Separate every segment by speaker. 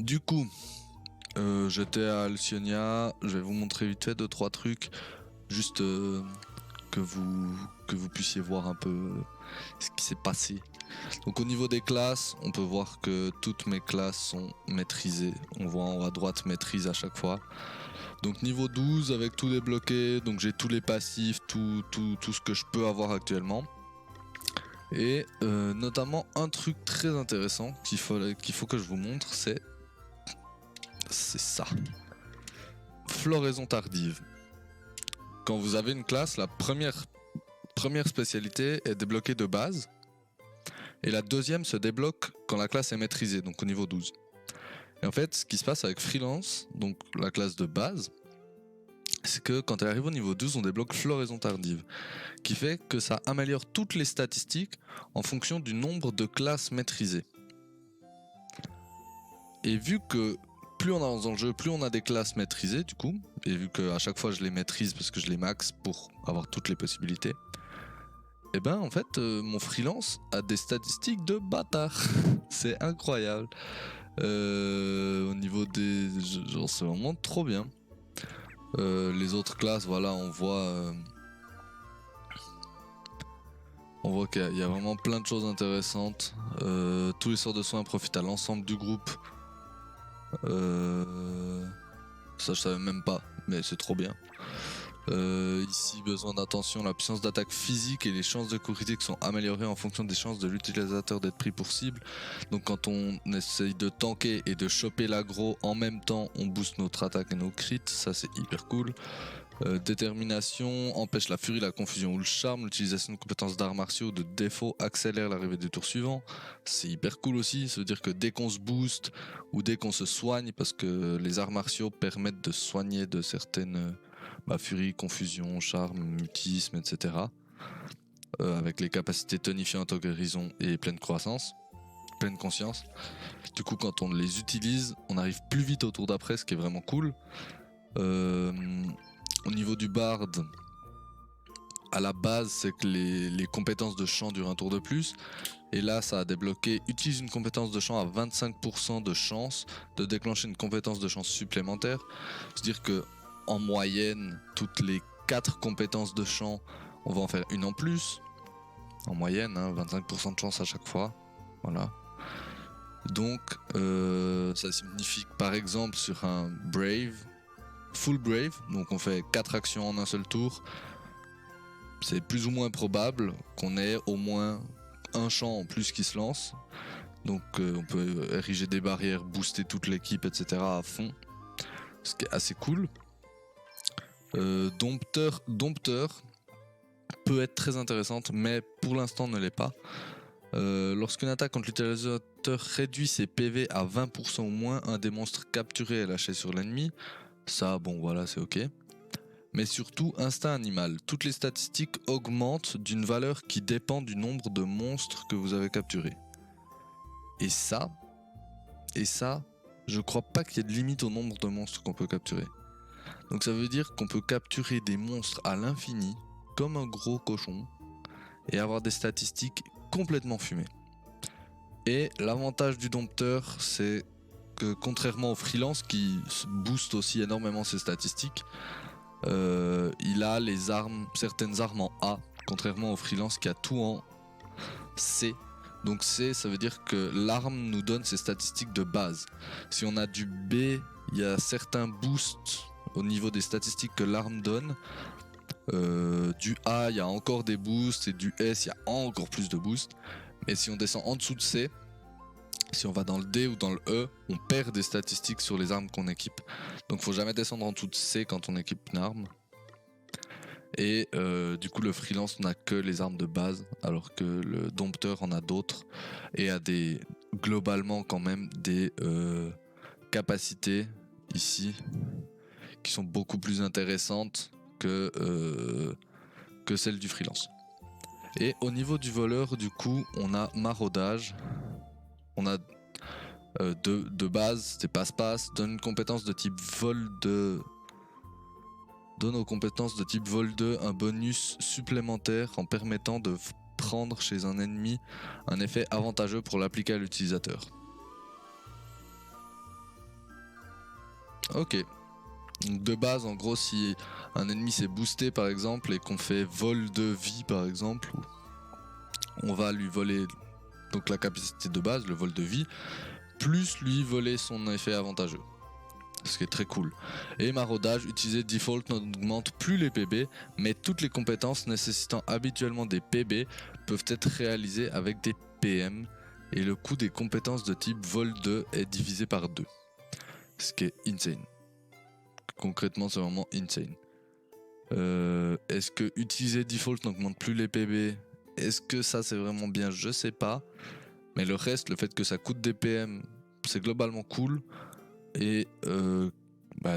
Speaker 1: Du coup, j'étais à Alcyonia, je vais vous montrer vite fait 2-3 trucs, juste que vous puissiez voir un peu ce qui s'est passé. Donc au niveau des classes, on peut voir que toutes mes classes sont maîtrisées. On voit en haut à droite maîtrise à chaque fois. Donc niveau 12 avec tout débloqué, donc j'ai tous les passifs, tout ce que je peux avoir actuellement. Et notamment un truc très intéressant qu'il faut que je vous montre, c'est ça. Floraison tardive. Quand vous avez une classe, la première spécialité est débloquée de base. Et la deuxième se débloque quand la classe est maîtrisée, donc au niveau 12. Et en fait, ce qui se passe avec Freelance, donc la classe de base, c'est que quand elle arrive au niveau 12, on débloque Floraison tardive, qui fait que ça améliore toutes les statistiques en fonction du nombre de classes maîtrisées. Et vu que plus on avance dans le jeu, plus on a des classes maîtrisées du coup, et vu qu'à chaque fois je les maîtrise parce que je les max pour avoir toutes les possibilités, et ben en fait mon freelance a des statistiques de bâtard. C'est incroyable. Au niveau des... genre c'est vraiment trop bien. Les autres classes, voilà, on voit qu'il y a vraiment plein de choses intéressantes. Tous les sorts de soins profitent à l'ensemble du groupe. Ça je savais même pas, mais c'est trop bien. Ici, besoin d'attention, la puissance d'attaque physique et les chances de critique sont améliorées en fonction des chances de l'utilisateur d'être pris pour cible. Donc quand on essaye de tanker et de choper l'aggro en même temps, on booste notre attaque et nos crits, ça c'est hyper cool. Détermination empêche la furie, la confusion ou le charme. L'utilisation de compétences d'arts martiaux ou de défauts accélère l'arrivée du tour suivant. C'est hyper cool aussi, ça veut dire que dès qu'on se booste ou dès qu'on se soigne, parce que les arts martiaux permettent de soigner de certaines furie, confusion, charme, mutisme, etc. Avec les capacités tonifiantes, guérison et pleine croissance, pleine conscience. Du coup, quand on les utilise, on arrive plus vite au tour d'après, ce qui est vraiment cool. Au niveau du bard, à la base, c'est que les compétences de chant durent un tour de plus. Et là, ça a débloqué. Utilise une compétence de chant à 25% de chance de déclencher une compétence de chance supplémentaire. C'est-à-dire que en moyenne, toutes les 4 compétences de chant, on va en faire une en plus. En moyenne, 25% de chance à chaque fois. Voilà. Donc, ça signifie que par exemple, sur un Brave, Full Brave, donc on fait 4 actions en un seul tour, c'est plus ou moins probable qu'on ait au moins un chant en plus qui se lance. Donc on peut ériger des barrières, booster toute l'équipe, etc. à fond. Ce qui est assez cool. Dompteur peut être très intéressante, mais pour l'instant ne l'est pas. Lorsqu'une attaque contre l'utilisateur réduit ses PV à 20% ou moins, un des monstres capturés est lâché sur l'ennemi. Ça, bon voilà, c'est ok. Mais surtout, instinct animal. Toutes les statistiques augmentent d'une valeur qui dépend du nombre de monstres que vous avez capturés. Et ça, je crois pas qu'il y ait de limite au nombre de monstres qu'on peut capturer. Donc ça veut dire qu'on peut capturer des monstres à l'infini, comme un gros cochon, et avoir des statistiques complètement fumées. Et l'avantage du dompteur, c'est que contrairement au freelance qui booste aussi énormément ses statistiques, il a certaines armes en A, contrairement au freelance qui a tout en C. Donc C, ça veut dire que l'arme nous donne ses statistiques de base. Si on a du B, il y a certains boosts au niveau des statistiques que l'arme donne. Du A, il y a encore des boosts, et du S, il y a encore plus de boosts. Mais si on descend en dessous de C, si on va dans le D ou dans le E, on perd des statistiques sur les armes qu'on équipe. Donc faut jamais descendre en dessous de C quand on équipe une arme. Et du coup le freelance n'a que les armes de base, alors que le dompteur en a d'autres et a globalement quand même des capacités ici qui sont beaucoup plus intéressantes que celles du freelance. Et au niveau du voleur, du coup, on a maraudage. On a de base, c'est passe-passe, donne une compétence de type vol 2. Donne aux compétences de type vol 2 un bonus supplémentaire en permettant de prendre chez un ennemi un effet avantageux pour l'appliquer à l'utilisateur. Ok. Donc de base, en gros, si un ennemi s'est boosté par exemple et qu'on fait vol de vie par exemple, on va lui voler donc la capacité de base, le vol de vie, plus lui voler son effet avantageux. Ce qui est très cool. Et maraudage, utiliser default n'augmente plus les PB, mais toutes les compétences nécessitant habituellement des PB peuvent être réalisées avec des PM, et le coût des compétences de type vol 2 est divisé par 2. Ce qui est insane. Concrètement, c'est vraiment insane. Est-ce que utiliser default n'augmente plus les PB? Est-ce que ça c'est vraiment bien? Je sais pas. Mais le reste, le fait que ça coûte des PM, c'est globalement cool. Et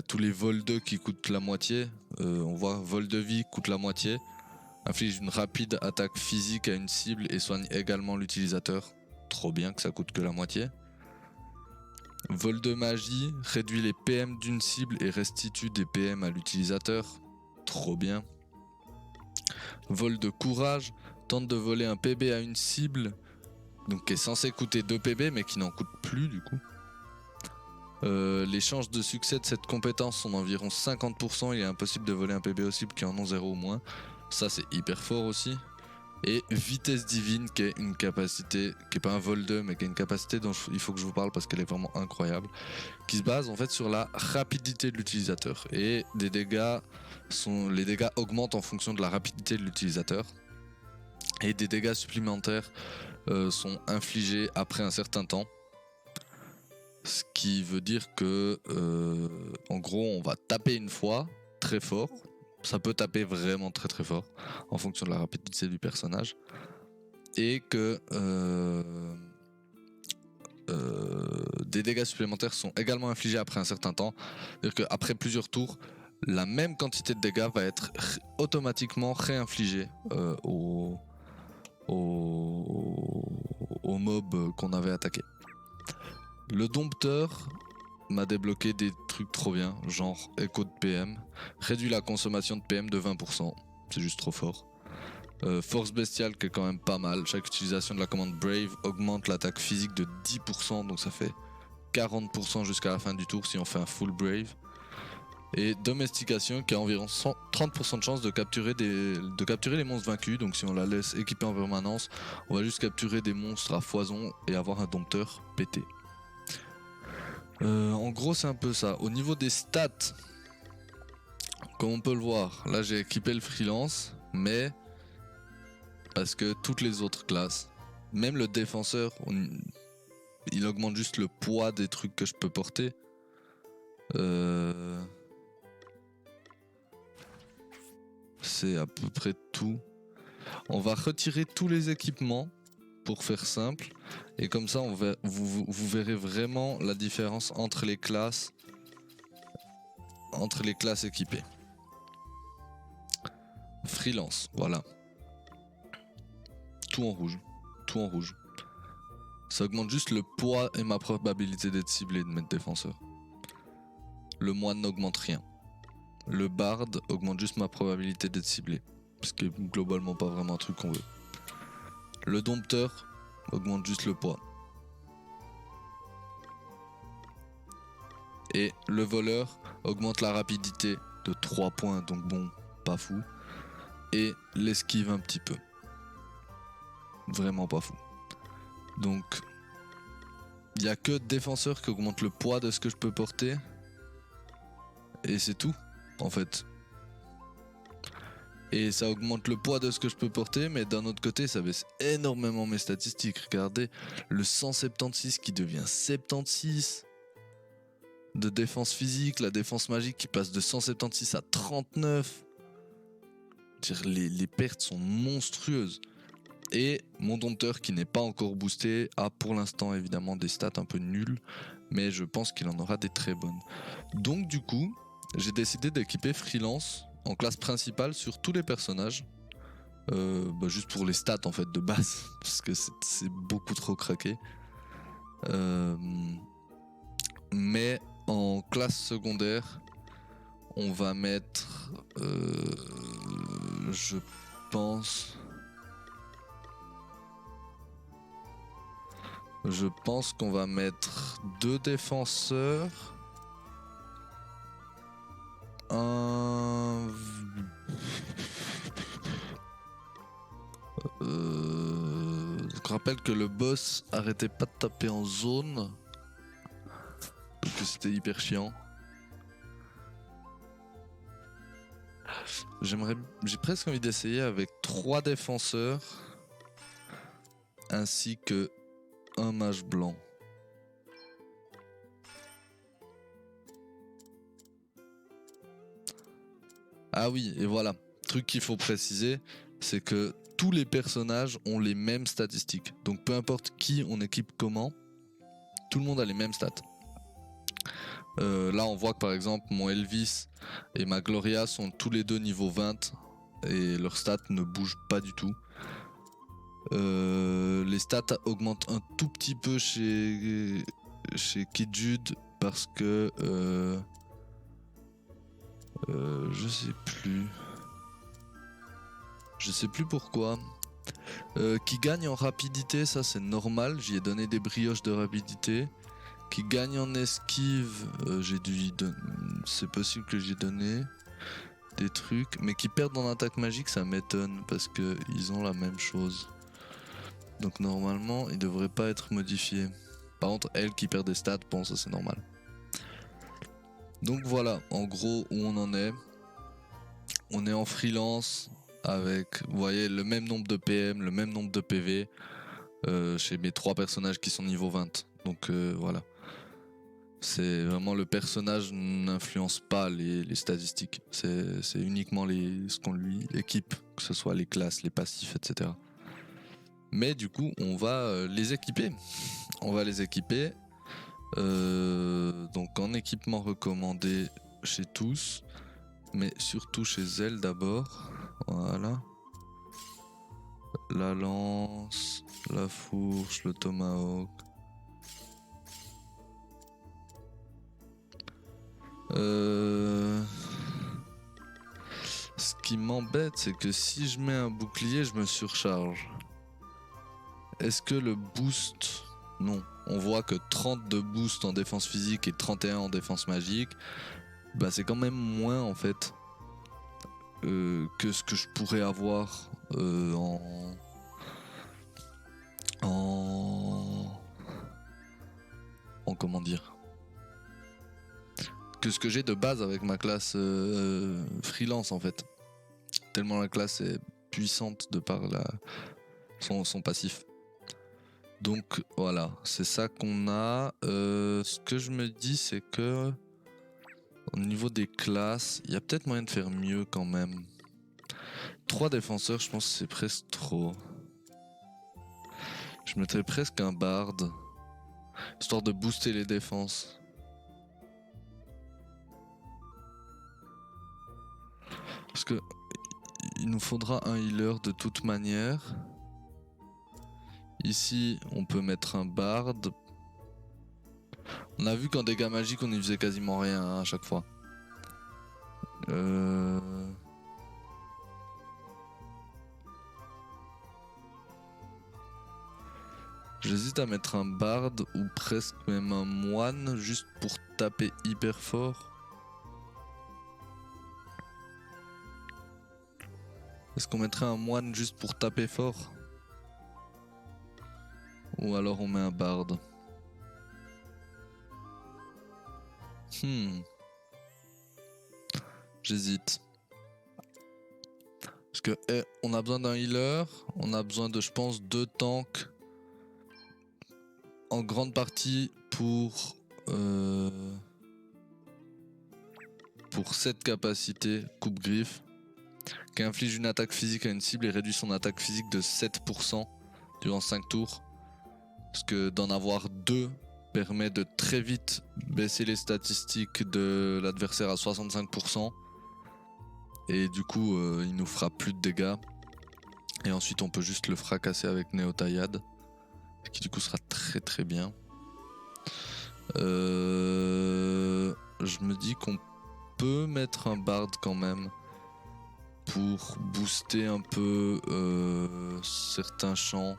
Speaker 1: tous les vols 2 qui coûtent la moitié, on voit vol de vie coûte la moitié, inflige une rapide attaque physique à une cible et soigne également l'utilisateur. Trop bien que ça coûte que la moitié. Vol de magie réduit les PM d'une cible et restitue des PM à l'utilisateur. Trop bien. Vol de courage tente de voler un PB à une cible, donc qui est censé coûter 2 PB mais qui n'en coûte plus du coup. Les chances de succès de cette compétence sont d'environ 50%. Il est impossible de voler un PB aux cibles qui en ont 0 ou moins. Ça c'est hyper fort aussi. Et vitesse divine qui est une capacité, qui est pas un vol 2 mais qui est une capacité dont il faut que je vous parle parce qu'elle est vraiment incroyable. Qui se base en fait sur la rapidité de l'utilisateur. Et les dégâts augmentent en fonction de la rapidité de l'utilisateur. Et des dégâts supplémentaires sont infligés après un certain temps. Ce qui veut dire que, en gros, on va taper une fois très fort. Ça peut taper vraiment très très fort en fonction de la rapidité du personnage. Et que des dégâts supplémentaires sont également infligés après un certain temps. C'est-à-dire qu'après plusieurs tours, la même quantité de dégâts va être automatiquement réinfligée au mob qu'on avait attaqué. Le dompteur m'a débloqué des trucs trop bien, genre écho de PM, réduit la consommation de PM de 20%, c'est juste trop fort. Force bestiale qui est quand même pas mal, chaque utilisation de la commande Brave augmente l'attaque physique de 10%, donc ça fait 40% jusqu'à la fin du tour si on fait un full Brave. Et domestication qui a environ 30% de chance de capturer les monstres vaincus, donc si on la laisse équipée en permanence, on va juste capturer des monstres à foison et avoir un dompteur pété. En gros c'est un peu ça. Au niveau des stats, comme on peut le voir, là j'ai équipé le freelance, mais parce que toutes les autres classes, même le défenseur, il augmente juste le poids des trucs que je peux porter. C'est à peu près tout. On va retirer tous les équipements pour faire simple, et comme ça vous verrez vraiment la différence entre les classes équipées. Freelance, voilà. Tout en rouge. Ça augmente juste le poids et ma probabilité d'être ciblé et de mettre défenseur. Le moine n'augmente rien. Le bard augmente juste ma probabilité d'être ciblé, ce qui est globalement pas vraiment un truc qu'on veut. Le dompteur augmente juste le poids. Et le voleur augmente la rapidité de 3 points, donc bon, pas fou. Et l'esquive un petit peu. Vraiment pas fou. Donc, il n'y a que défenseur qui augmente le poids de ce que je peux porter. Et c'est tout, en fait. Et ça augmente le poids de ce que je peux porter, mais d'un autre côté, ça baisse énormément mes statistiques. Regardez, le 176 qui devient 76 de défense physique, la défense magique qui passe de 176 à 39. Les pertes sont monstrueuses. Et mon dompteur qui n'est pas encore boosté a pour l'instant évidemment des stats un peu nulles, mais je pense qu'il en aura des très bonnes. Donc du coup, j'ai décidé d'équiper freelance en classe principale sur tous les personnages, juste pour les stats en fait de base, parce que c'est beaucoup trop craqué. Mais en classe secondaire, on va mettre, je pense qu'on va mettre 2 défenseurs un... Je rappelle que le boss arrêtait pas de taper en zone. Parce que c'était hyper chiant. J'ai presque envie d'essayer avec 3 défenseurs ainsi que un mage blanc. Ah oui, et voilà, truc qu'il faut préciser, c'est que tous les personnages ont les mêmes statistiques. Donc peu importe qui on équipe comment, tout le monde a les mêmes stats. Là on voit que par exemple mon Elvis et ma Gloria sont tous les deux niveau 20 et leurs stats ne bougent pas du tout. Les stats augmentent un tout petit peu chez Kid Jude parce que je sais plus pourquoi. Qui gagne en rapidité, ça c'est normal, j'y ai donné des brioches de rapidité. Qui gagne en esquive, c'est possible que j'y ai donné des trucs, mais qui perdent en attaque magique, ça m'étonne parce que ils ont la même chose. Donc normalement, ils devraient pas être modifiés. Par contre, elle qui perd des stats, bon ça c'est normal. Donc voilà, en gros où on en est. On est en freelance avec, vous voyez, le même nombre de PM, le même nombre de PV chez mes 3 personnages qui sont niveau 20. Donc voilà. C'est vraiment le personnage n'influence pas les statistiques. C'est uniquement ce qu'on lui équipe, que ce soit les classes, les passifs, etc. Mais du coup, on va les équiper. On va les équiper. Donc en équipement recommandé chez tous, mais surtout chez elle d'abord. Voilà. La lance, la fourche, le tomahawk. Ce qui m'embête, c'est que si je mets un bouclier, je me surcharge. Est-ce que le boost... Non. On voit que 30 de boost en défense physique et 31 en défense magique. Bah c'est quand même moins en fait que ce que je pourrais avoir en comment dire, que ce que j'ai de base avec ma classe freelance en fait. Tellement la classe est puissante de par son passif. Donc voilà, c'est ça qu'on a. Ce que je me dis, c'est que au niveau des classes, il y a peut-être moyen de faire mieux quand même. 3 défenseurs, je pense que c'est presque trop. Je mettrais presque un bard, histoire de booster les défenses. Parce que il nous faudra un healer de toute manière. Ici, on peut mettre un bard. On a vu qu'en dégâts magiques, on n'y faisait quasiment rien hein, à chaque fois. J'hésite à mettre un bard ou presque même un moine juste pour taper hyper fort. Est-ce qu'on mettrait un moine juste pour taper fort? Ou alors on met un bard? J'hésite. Parce que on a besoin d'un healer, on a besoin de, je pense, 2 tanks. En grande partie pour cette capacité coupe-griffe qui inflige une attaque physique à une cible et réduit son attaque physique de 7% durant 5 tours. Parce que d'en avoir 2 permet de très vite baisser les statistiques de l'adversaire à 65%. Et du coup, il nous fera plus de dégâts. Et ensuite, on peut juste le fracasser avec Néotaillade. Qui du coup sera très très bien. Je me dis qu'on peut mettre un bard quand même pour booster un peu certains champs.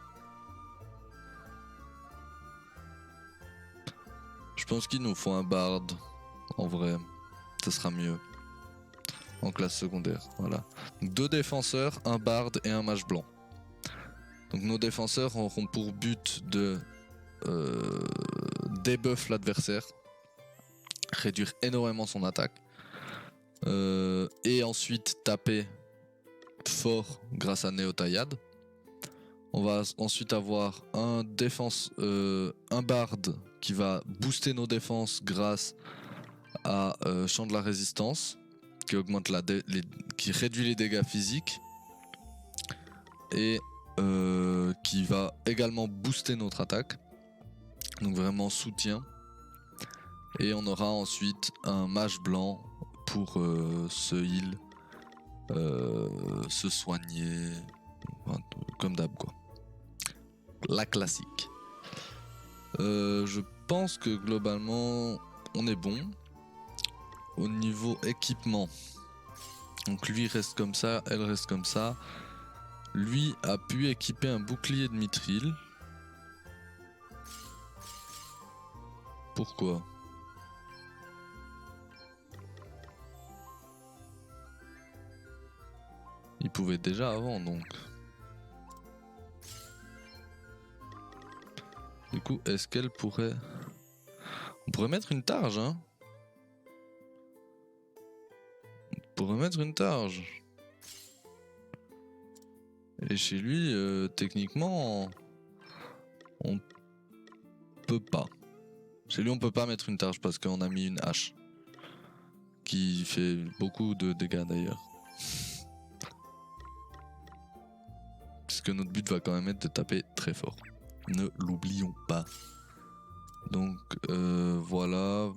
Speaker 1: Je pense qu'il nous faut un bard en vrai, ça sera mieux. en classe secondaire. Voilà. Donc 2 défenseurs, un barde et un mage blanc. Donc nos défenseurs auront pour but de debuff l'adversaire, réduire énormément son attaque, et ensuite taper fort grâce à Néotaïade. On va ensuite avoir un barde qui va booster nos défenses grâce à Chant de la Résistance, qui augmente qui réduit les dégâts physiques et qui va également booster notre attaque. Donc vraiment soutien. Et on aura ensuite un mage blanc pour se heal, se soigner, comme d'hab quoi. La classique. Je pense que globalement on est bon. Au niveau équipement, donc lui reste comme ça, elle reste comme ça. Lui a pu équiper un bouclier de mithril. Pourquoi ? Il pouvait déjà avant donc. Du coup, est-ce qu'elle pourrait... On pourrait mettre une targe, hein ? On pourrait mettre une targe. Et chez lui, techniquement, on peut pas. Chez lui, on peut pas mettre une targe parce qu'on a mis une hache. Qui fait beaucoup de dégâts d'ailleurs. Parce que notre but va quand même être de taper très fort. Ne l'oublions pas. Donc voilà.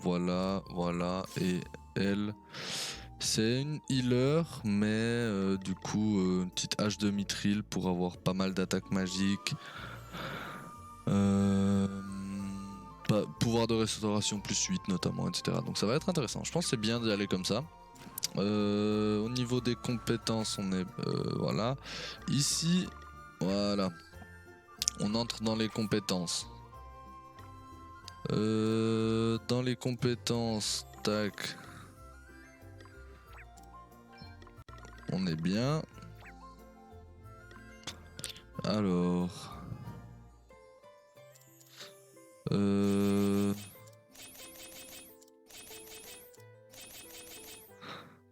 Speaker 1: Et elle, c'est une healer, mais du coup une petite hache de mithril pour avoir pas mal d'attaques magiques. Pouvoir de restauration plus 8 notamment, etc. Donc ça va être intéressant. Je pense que c'est bien d'y aller comme ça. Au niveau des compétences, on est... voilà. Ici, voilà. On entre dans les compétences. Dans les compétences, tac. On est bien. Alors...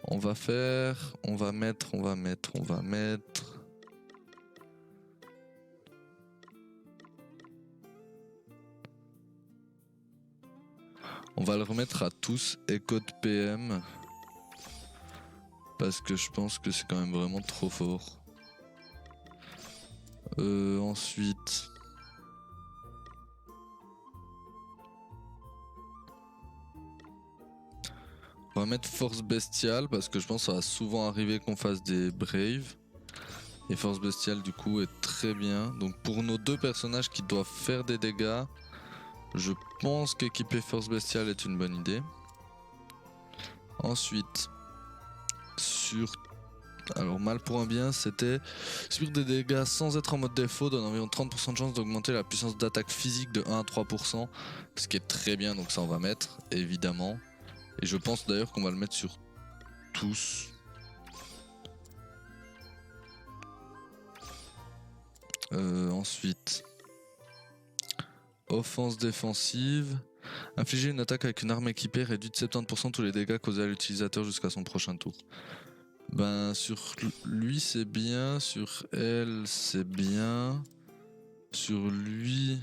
Speaker 1: on va faire... On va mettre... On va le remettre à tous et code PM. Parce que je pense que c'est quand même vraiment trop fort. Ensuite... on va mettre force bestiale parce que je pense que ça va souvent arriver qu'on fasse des braves. Et force bestiale du coup est très bien. Donc pour nos 2 personnages qui doivent faire des dégâts, je pense qu'équiper force bestiale est une bonne idée. Ensuite, alors mal pour un bien, c'était sur des dégâts sans être en mode défaut, donne environ 30% de chance d'augmenter la puissance d'attaque physique de 1 à 3%. Ce qui est très bien, donc ça on va mettre, évidemment. Et je pense d'ailleurs qu'on va le mettre sur tous. Ensuite, offense défensive. Infliger une attaque avec une arme équipée réduit de 70% tous les dégâts causés à l'utilisateur jusqu'à son prochain tour. Ben sur lui c'est bien, sur elle c'est bien, sur lui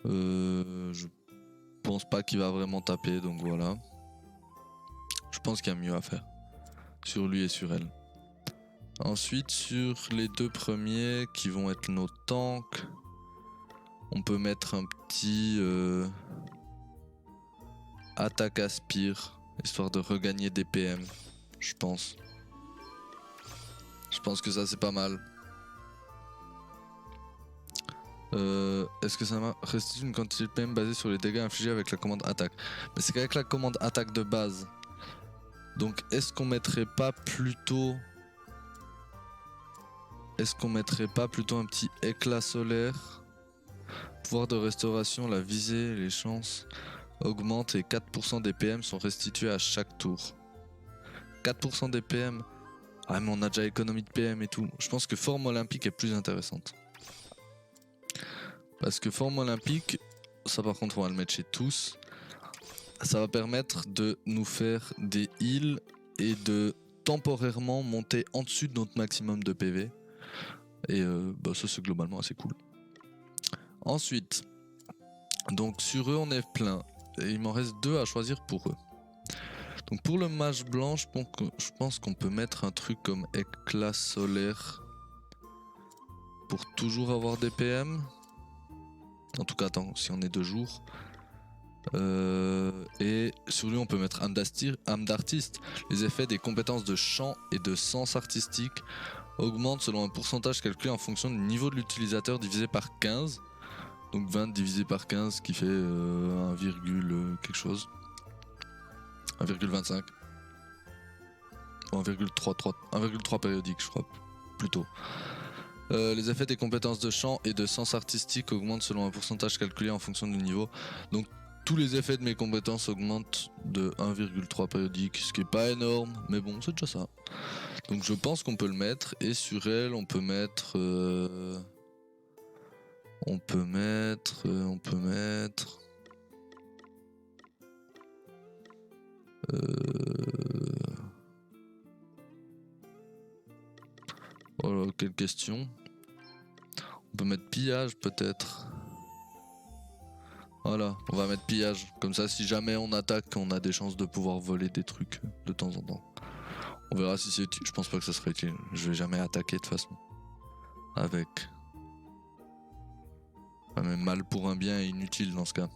Speaker 1: je pense pas qu'il va vraiment taper, donc voilà. Je pense qu'il y a mieux à faire sur lui et sur elle. Ensuite sur les 2 premiers qui vont être nos tanks, on peut mettre un petit attaque aspire, histoire de regagner des PM, je pense. Je pense que ça c'est pas mal. Est-ce que ça restitue une quantité de PM basée sur les dégâts infligés avec la commande attaque? Mais c'est qu'avec la commande attaque de base. Donc est-ce qu'on mettrait pas plutôt... un petit éclat solaire? Pouvoir de restauration, la visée, les chances augmentent et 4% des PM sont restitués à chaque tour. 4% des PM. Ah mais on a déjà économie de PM et tout. Je pense que forme olympique est plus intéressante. Parce que forme olympique, ça par contre on va le mettre chez tous. Ça va permettre de nous faire des heals et de temporairement monter en dessus de notre maximum de PV. Et ça c'est globalement assez cool. Ensuite, donc sur eux on est plein. Et il m'en reste 2 à choisir pour eux. Donc pour le mage blanc, je pense qu'on peut mettre un truc comme éclat solaire pour toujours avoir des PM. En tout cas, attends, si on est 2 jours. Et sur lui, on peut mettre âme d'artiste. Les effets des compétences de chant et de sens artistique augmentent selon un pourcentage calculé en fonction du niveau de l'utilisateur divisé par 15. Donc 20 divisé par 15 qui fait 1, quelque chose. 1,25 ou 1,3 périodique je crois plutôt. Les effets des compétences de chant et de sens artistique augmentent selon un pourcentage calculé en fonction du niveau. Donc tous les effets de mes compétences augmentent de 1,3 périodique, ce qui est pas énorme, mais bon c'est déjà ça. Donc je pense qu'on peut le mettre, et sur elle on peut mettre... Oh là, quelle question. On peut mettre pillage peut-être. Voilà, on va mettre pillage. Comme ça, si jamais on attaque, on a des chances de pouvoir voler des trucs de temps en temps. On verra si c'est utile. Je pense pas que ça serait utile. Je vais jamais attaquer de toute façon. Avec. Enfin, même mal pour un bien est inutile dans ce cas.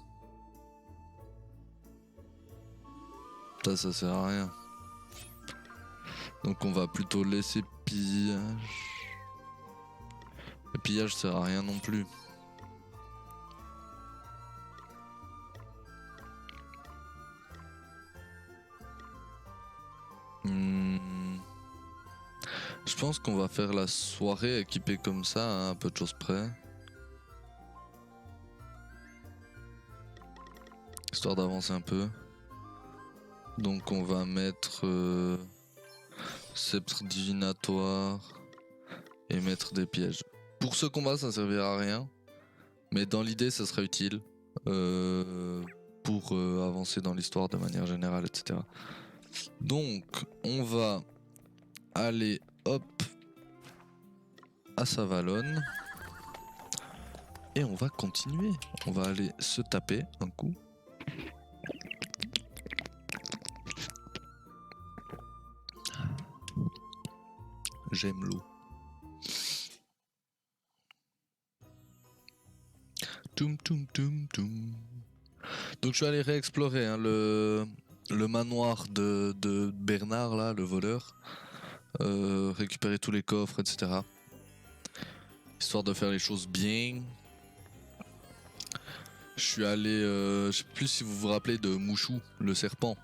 Speaker 1: Ça sert à rien. Donc on va plutôt laisser pillage. Le pillage sert à rien non plus. Je pense qu'on va faire la soirée équipée comme ça, hein, à peu de choses près. Histoire d'avancer un peu. Donc on va mettre sceptre divinatoire et mettre des pièges. Pour ce combat ça ne servira à rien, mais dans l'idée ça sera utile pour avancer dans l'histoire de manière générale, etc. Donc on va aller hop à Savalon et on va continuer. On va aller se taper un coup. J'aime l'eau. Toum toum toum toum. Donc je suis allé réexplorer hein, le manoir de Bernard là, le voleur. Récupérer tous les coffres, etc. Histoire de faire les choses bien. Je suis allé, je sais plus si vous vous rappelez de Mouchou, le serpent,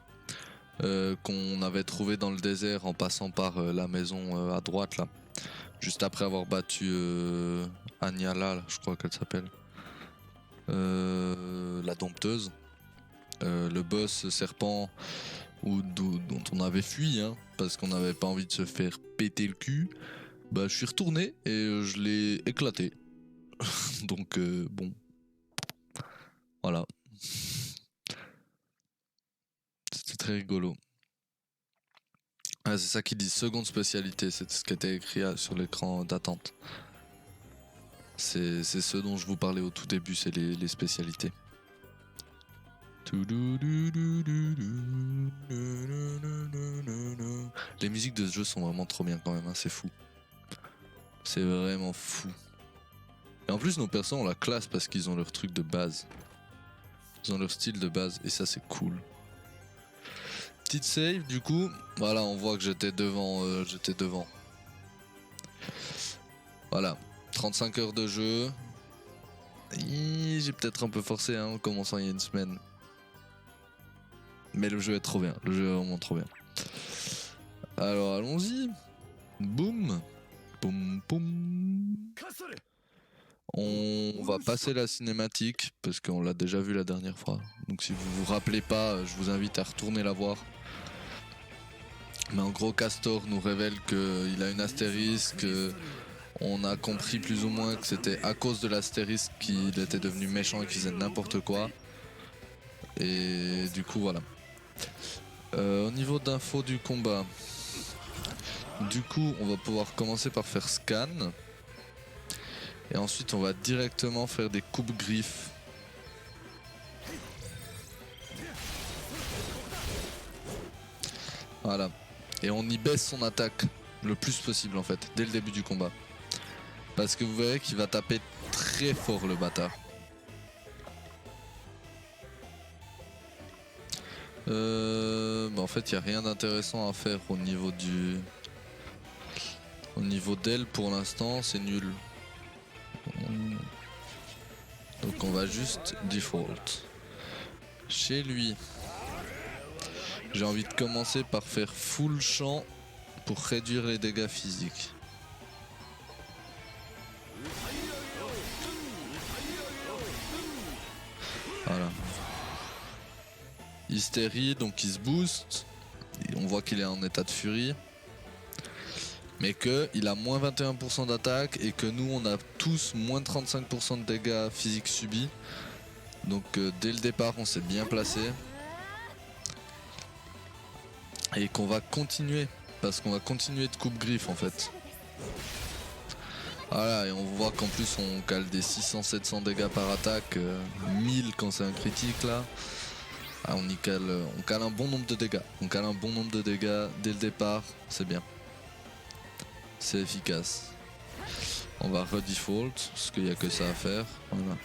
Speaker 1: qu'on avait trouvé dans le désert en passant par la maison à droite là, juste après avoir battu Agnala, je crois qu'elle s'appelle, la dompteuse, le boss serpent dont on avait fui, hein, parce qu'on n'avait pas envie de se faire péter le cul. Bah, je suis retourné et je l'ai éclaté. Donc bon, voilà. C'était très rigolo. Ah, c'est ça qu'ils disent, seconde spécialité, c'est ce qui était écrit sur l'écran d'attente. C'est ce dont je vous parlais au tout début, c'est les spécialités. Les musiques de ce jeu sont vraiment trop bien quand même, hein, c'est fou. C'est vraiment fou. Et en plus nos persos ont la classe parce qu'ils ont leur truc de base. Ils ont leur style de base et ça c'est cool. Petite save du coup, voilà on voit que j'étais devant. Voilà, 35 heures de jeu. J'ai peut-être un peu forcé hein, en commençant il y a une semaine. Mais le jeu est trop bien, le jeu est vraiment trop bien. Alors allons-y. Boum. Boum boum. On va passer la cinématique parce qu'on l'a déjà vu la dernière fois. Donc si vous vous rappelez pas, je vous invite à retourner la voir. Mais en gros, Castor nous révèle qu'il a une astérisque. On a compris plus ou moins que c'était à cause de l'astérisque qu'il était devenu méchant et qu'il faisait n'importe quoi. Et du coup, voilà. Au niveau d'infos du combat, du coup, on va pouvoir commencer par faire scan. Et ensuite, on va directement faire des coupes-griffes. Voilà. Et on y baisse son attaque le plus possible en fait, dès le début du combat. Parce que vous verrez qu'il va taper très fort le bâtard. En fait, il n'y a rien d'intéressant à faire au niveau du... Au niveau d'elle pour l'instant, c'est nul. Donc on va juste default. Chez lui, j'ai envie de commencer par faire full champ pour réduire les dégâts physiques. Voilà. Hystérie, donc il se booste. Et on voit qu'il est en état de furie. Mais qu'il a moins 21% d'attaque et que nous on a tous moins 35% de dégâts physiques subis. Donc dès le départ on s'est bien placé. Et qu'on va continuer. Parce qu'on va continuer de coupe-griffe en fait. Voilà, et on voit qu'en plus on cale des 600-700 dégâts par attaque, 1000 quand c'est un critique là. Ah, on cale un bon nombre de dégâts. On cale un bon nombre de dégâts dès le départ, c'est bien. C'est efficace. On va redefault, parce qu'il n'y a que ça à faire. Voilà.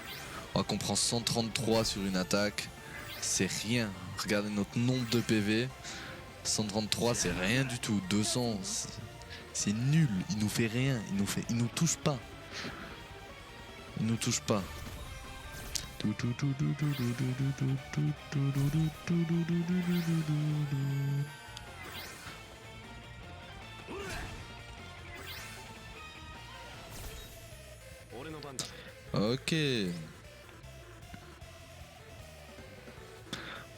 Speaker 1: On voit qu'on prend 133 sur une attaque. C'est rien. Regardez notre nombre de PV. 133 c'est rien du tout. 200 c'est nul. Il nous fait rien. Il nous touche pas. Il nous touche pas. Ok.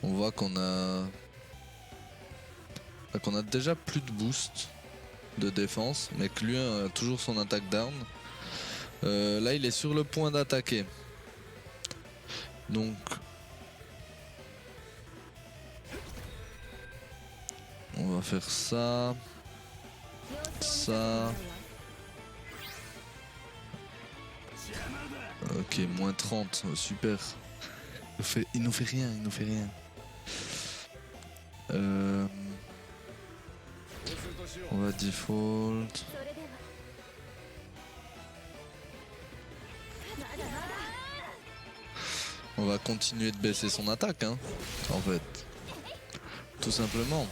Speaker 1: On voit qu'on a déjà plus de boost de défense, mais que lui a toujours son attaque down. Là il est sur le point d'attaquer. Donc on va faire ça. Ça. Ok, moins 30, super. Il nous fait rien, il nous fait rien. On va default. On va continuer de baisser son attaque, hein, en fait. Tout simplement.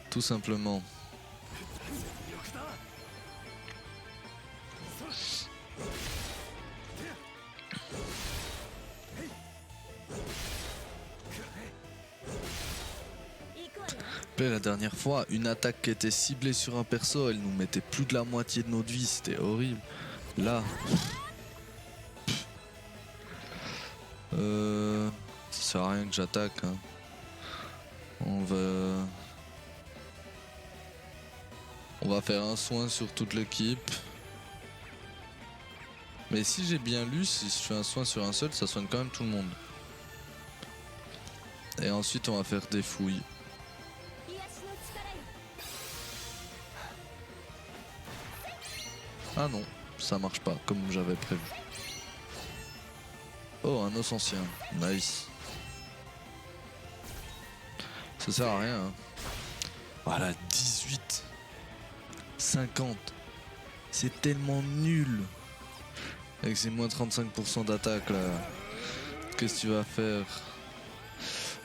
Speaker 1: Tout simplement. La dernière fois, une attaque qui était ciblée sur un perso, elle nous mettait plus de la moitié de notre vie, c'était horrible. Là, ça sert à rien que j'attaque. Hein. On va faire un soin sur toute l'équipe. Mais si j'ai bien lu, si je fais un soin sur un seul, ça soigne quand même tout le monde. Et ensuite, on va faire des fouilles. Ah non, ça marche pas comme j'avais prévu. Oh, un os ancien, nice. Ça sert à rien. Hein. Voilà, 18. 50. C'est tellement nul. Avec ces moins 35% d'attaque là. Qu'est-ce que tu vas faire?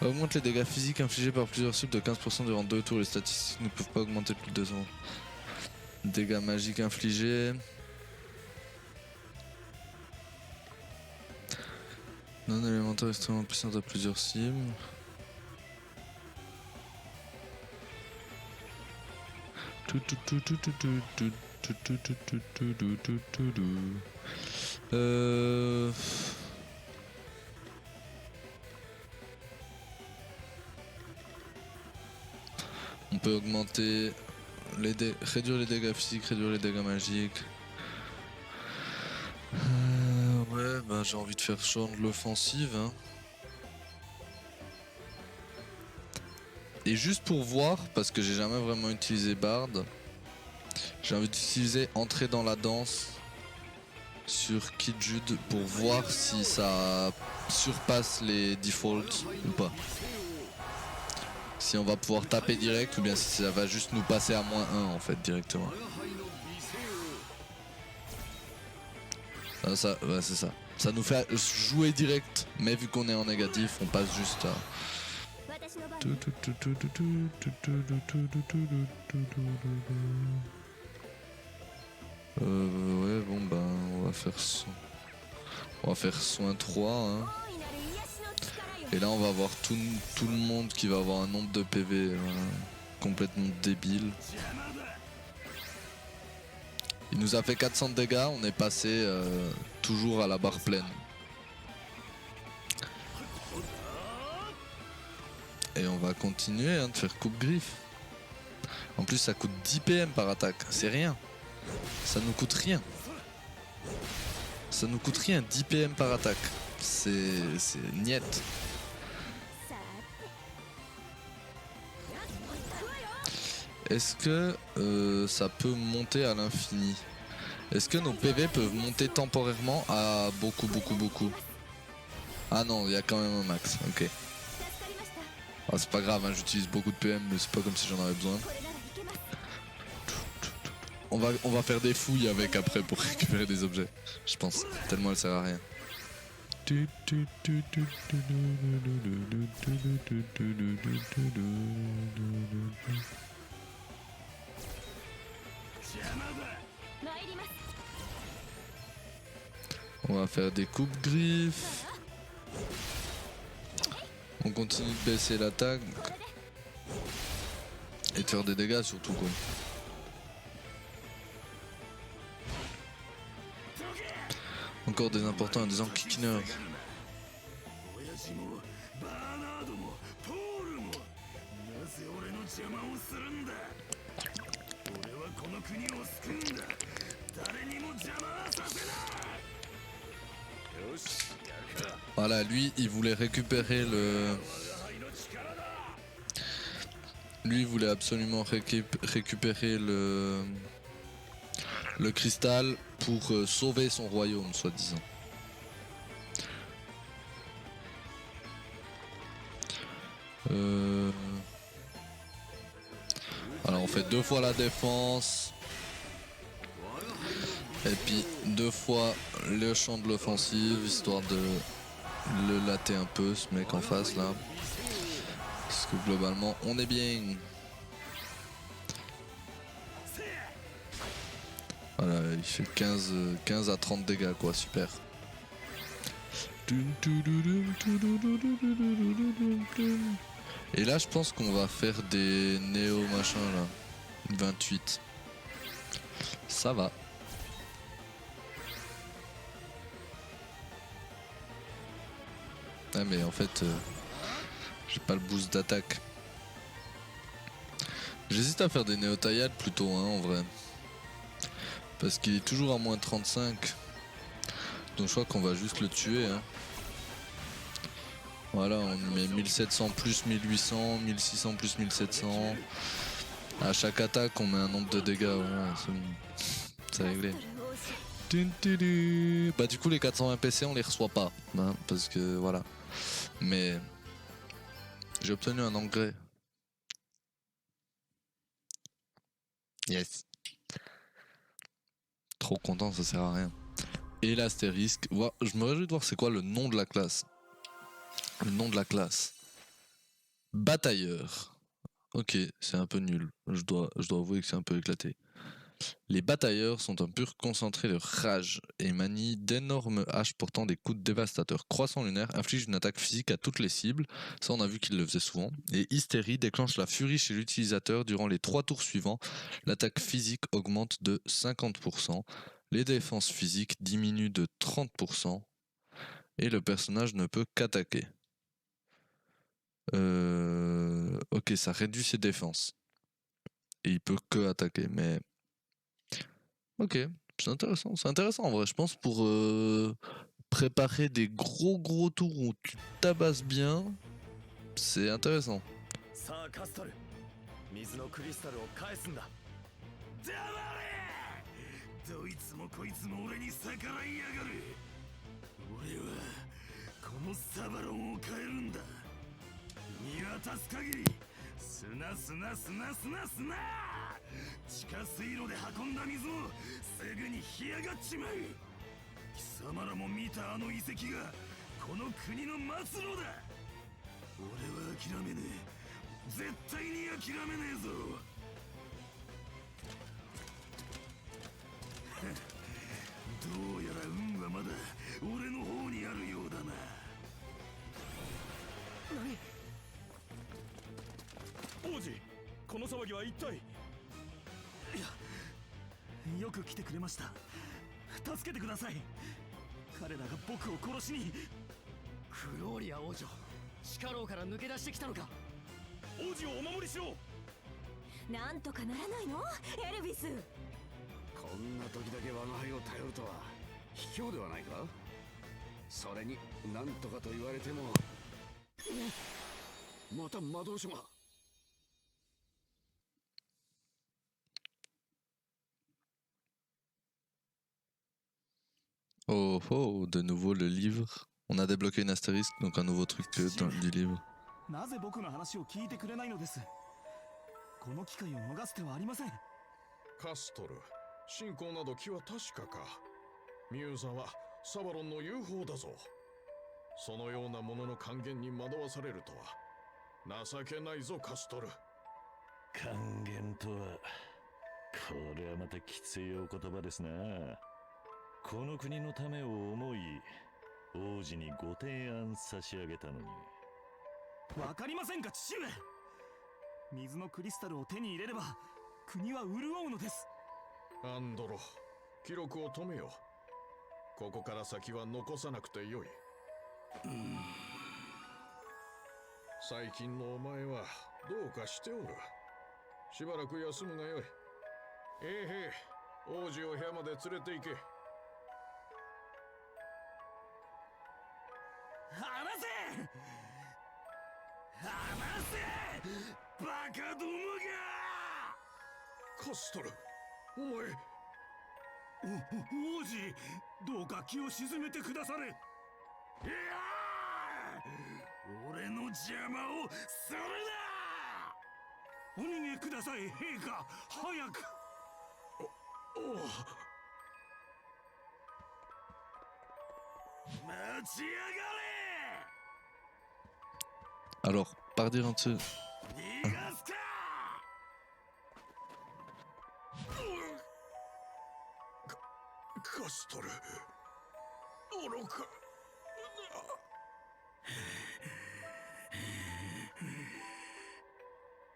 Speaker 1: Augmente les dégâts physiques infligés par plusieurs cibles de 15% durant 2 tours. Les statistiques ne peuvent pas augmenter plus de 2 ans. Dégâts magiques infligés. Non élémentaire extrêmement puissant à plusieurs cibles. On peut augmenter réduire les dégâts physiques, réduire les dégâts magiques. Ouais, bah j'ai envie de faire champ de l'offensive. Hein. Et juste pour voir, parce que j'ai jamais vraiment utilisé Bard, j'ai envie d'utiliser entrer dans la danse sur Kid Jude pour voir si ça surpasse les defaults ou pas. Si on va pouvoir taper direct ou bien si ça va juste nous passer à -1 en fait directement. Ah, ça, ouais, c'est ça. Ça nous fait jouer direct, mais vu qu'on est en négatif, on passe juste à... Ouais, bon ben, on va faire soin 3. Hein. Et là, on va avoir tout le monde qui va avoir un nombre de PV complètement débile. Il nous a fait 400 de dégâts, on est passé toujours à la barre pleine. Et on va continuer de faire coupe-griffe. En plus, ça coûte 10 PM par attaque, c'est rien. Ça nous coûte rien. Ça nous coûte rien, 10 PM par attaque. C'est niet. Est-ce que ça peut monter à l'infini? Est-ce que nos PV peuvent monter temporairement à beaucoup? Ah non, il y a quand même un max, ok. Ah, c'est pas grave, hein, j'utilise beaucoup de PM, mais c'est pas comme si j'en avais besoin. On va faire des fouilles avec après pour récupérer des objets, je pense, tellement elle sert à rien. On va faire des coupes-griffes. On continue de baisser l'attaque. Et de faire des dégâts surtout quoi. Encore des importants et des enquiquineurs. Voilà, lui, il voulait récupérer le... Lui, il voulait absolument récupérer le cristal pour sauver son royaume, soi-disant. Alors, on fait 2 fois la défense. Et puis 2 fois le champ de l'offensive, histoire de le latter un peu, ce mec en face là. Parce que globalement, on est bien. Voilà, il fait 15 à 30 dégâts quoi, super. Et là, je pense qu'on va faire des néo machin là. 28. Ça va. Ah mais en fait, j'ai pas le boost d'attaque. J'hésite à faire des néo-taillades plutôt hein, en vrai. Parce qu'il est toujours à moins 35. Donc je crois qu'on va juste le tuer. Hein. Voilà, on met 1700 plus 1800, 1600 plus 1700. À chaque attaque, on met un nombre de dégâts. Voilà, c'est réglé. Bah du coup les 420 PC on les reçoit pas hein, parce que voilà. Mais j'ai obtenu un engrais. Yes. Trop content, ça sert à rien. Et l'astérisque, je me réjouis de voir c'est quoi le nom de la classe. Le nom de la classe. Batailleur. Ok, c'est un peu nul. Je dois avouer que c'est un peu éclaté. Les batailleurs sont un pur concentré de rage et manient d'énormes haches portant des coups dévastateurs. Croissant lunaire inflige une attaque physique à toutes les cibles, ça on a vu qu'il le faisait souvent. Et hystérie déclenche la furie chez l'utilisateur durant les 3 tours suivants. L'attaque physique augmente de 50%, les défenses physiques diminuent de 30% et le personnage ne peut qu'attaquer. Ok, ça réduit ses défenses. et il peut que attaquer. Mais ok, c'est intéressant en vrai. Je pense pour préparer des gros tours où tu tabasses bien, c'est intéressant.
Speaker 2: さあカストル、水のクリスタルを返すんだ。黙れ！どいつもこいつも俺に逆らいやがる。俺はこのサバロンを変えるんだ。見渡す限り砂砂砂砂砂。地下水路で運んだ水もすぐに干上がっちまう。貴様らも見たあの遺跡がこの国の末路だ。俺は諦めねえ。絶対に諦めねえぞ。どうやら運はまだ俺の方にあるようだな。何？王子、この騒ぎは一体？いや、よく来てくれました。助けてください。彼らが僕を殺しに。
Speaker 3: フローリア王女、地下牢から抜け出してきたのか？
Speaker 2: 王子をお守りしろ。
Speaker 4: なんとかならないのエルビス。
Speaker 3: こんな時だけ我が輩を頼るとは卑怯ではないか。それになんとかと言われても、また魔導書が。
Speaker 1: Oh oh, de nouveau le livre. On a débloqué une astérisque, donc un nouveau truc du livre.
Speaker 2: なぜ僕の話を聞いてくれないのです。この機会を逃す手はありません。
Speaker 5: カストル、信仰など気は確かか。ミューザはサバロンの UFO だぞ。そのようなものの還元に惑わされるとは情けないぞカストル。
Speaker 6: 還元とは、これはまたきついお言葉ですな。この国のためを思い、王子にご提案差し上げたのに。
Speaker 2: わかりませんか父上。水のクリスタルを手に入れれば国は潤うのです。
Speaker 5: アンドロ、記録を止めよ。ここから先は残さなくてよい。最近のお前はどうかしておる。しばらく休むがよい。王子を部屋まで連れて行け。
Speaker 2: 離せ！離せ！バカどもが！
Speaker 5: カストル、お前。
Speaker 2: 王子、どうか気を静めてくだされ。いや俺の邪魔をするな！お逃げください、陛下。早く。
Speaker 5: おう。
Speaker 2: 待ちやがれ！
Speaker 1: Alors, partir en dessous.
Speaker 2: 逃がすか！
Speaker 5: カストル、愚か。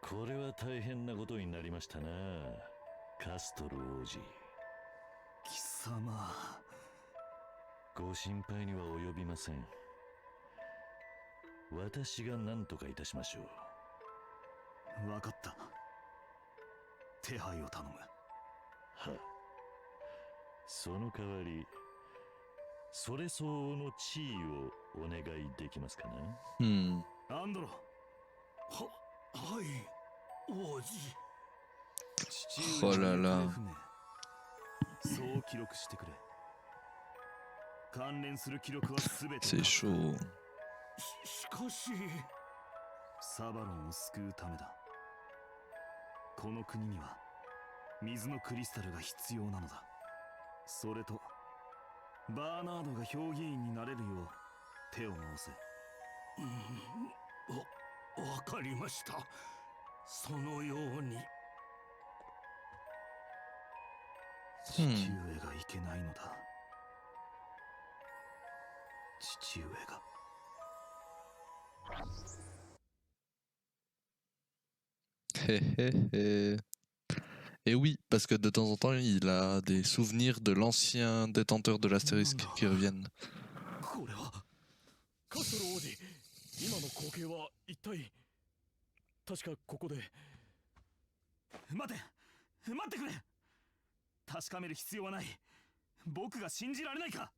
Speaker 6: これは大変なことになりましたな、カストル王子。
Speaker 2: 貴様、
Speaker 6: ご心配には及びません。私が何とかいたしましょう。
Speaker 2: 分かった。手配を頼む。
Speaker 6: は、その代わりそれ相応の地位をお願いできますかな。
Speaker 2: アンドロ。はい、王子。
Speaker 1: Oh là là.
Speaker 2: そう記録してくれ。関連する記録はすべて。
Speaker 1: C'est chaud.
Speaker 2: しかしサバロンを救うためだ。この国には水のクリスタルが必要なのだ。それとバーナードが評議員になれるよう手を回せ。わかりました。そのように。父上がいけないのだ。父上が。
Speaker 1: Et oui, parce que de temps en temps, il a des souvenirs de l'ancien détenteur de l'astérisque qui reviennent.
Speaker 2: これはカストル王子、今の光景は一体。確かここで待ってくれ。確かめる必要はない。僕が信じられないか。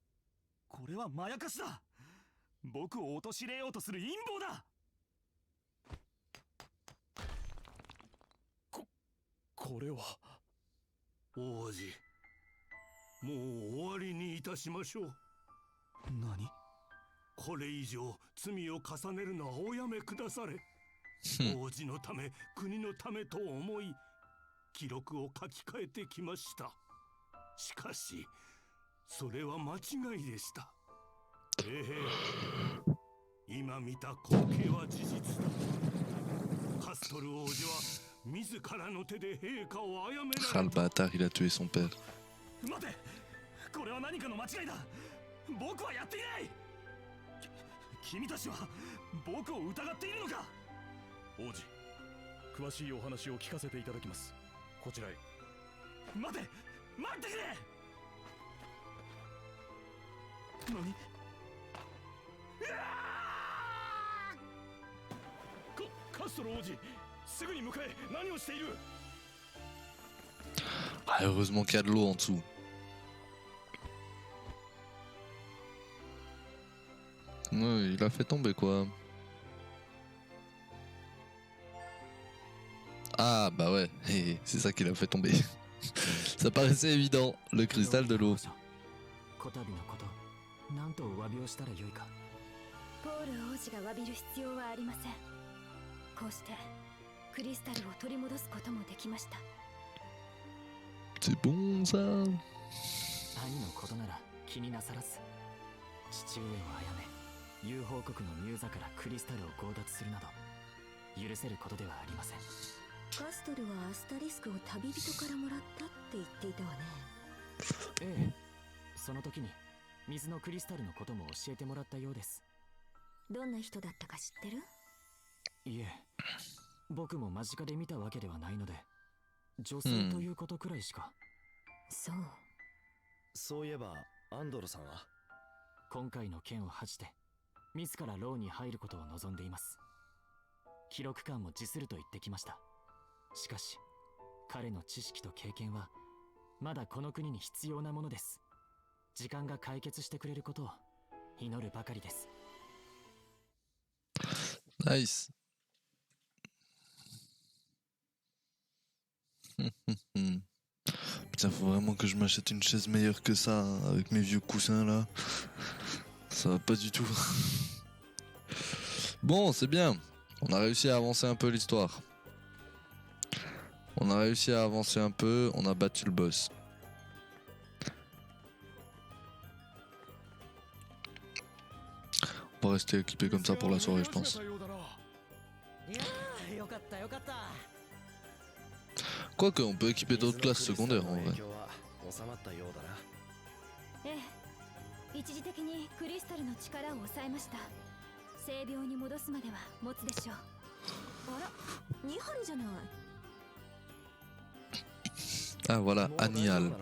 Speaker 2: これはまやかしだ。僕を陥れようとする陰謀だ。これは
Speaker 3: 王子、もう終わりにいたしましょう。
Speaker 2: 何？
Speaker 3: これ以上罪を重ねるのはおやめくだされ。王子のため国のためと思い記録を書き換えてきました。しかしそれは間違いでした。今見た光景は事実だ。カストル王子は自らの手で陛下を殺めら
Speaker 1: Ah,
Speaker 3: れ
Speaker 1: le
Speaker 3: た。
Speaker 1: bâtard, il a tué son père.
Speaker 2: 待て、これは何かの間違いだ。僕はやっていない。君たちは僕を疑っているのか。王子、詳しいお話を聞かせていただきます。こちらへ。待ってくれ。何？カストロ王子、すぐに向かえ。何をしている？
Speaker 1: Ah, heureusement qu'il y a de l'eau en dessous. Ouais, il a fait tomber quoi. Ah bah ouais, c'est ça qui l'a fait tomber. Ça paraissait évident, le cristal de l'eau.
Speaker 2: こたびのこと、何とお詫びをしたらよいか。
Speaker 4: ポール王子が詫びる必要はありません。こうしてクリスタルを取り戻すこともできました。
Speaker 1: C'est bon ça.
Speaker 2: 兄のことなら気になさらず、父上を殺め、友好国のミューザからクリスタルを強奪するなど許せることではありません。
Speaker 4: カストルはアスタリスクを旅人からもらったって言っていたわね。
Speaker 2: ええ、その時に水のクリスタルのことも教えてもらったようです。
Speaker 4: どんな人だったか知ってる？
Speaker 2: いえ、僕も間近で見たわけではないので、女性ということくらいしか。
Speaker 4: そう。
Speaker 7: そういえばアンドロさんは
Speaker 2: 今回の件を恥じて自ら牢に入ることを望んでいます。記録官も辞すると言ってきました。しかし彼の知識と経験はまだこの国に必要なものです。時間が解決してくれることを祈るばかりです。
Speaker 1: Nice. Putain, faut vraiment que je m'achète une chaise meilleure que ça, hein, avec mes vieux coussins là. Ça va pas du tout. Bon, c'est bien. On a réussi à avancer un peu l'histoire. On a réussi à avancer un peu, on a battu le boss. On va rester équipé comme ça pour la soirée, je pense. Quoique, on peut équiper d'autres classes secondaires en vrai.
Speaker 4: ええ、一時的にクリスタルの力を抑えました。性病に戻すまでは持つでしょう。あら、ニハルじゃない。
Speaker 1: Ah voilà, Anial.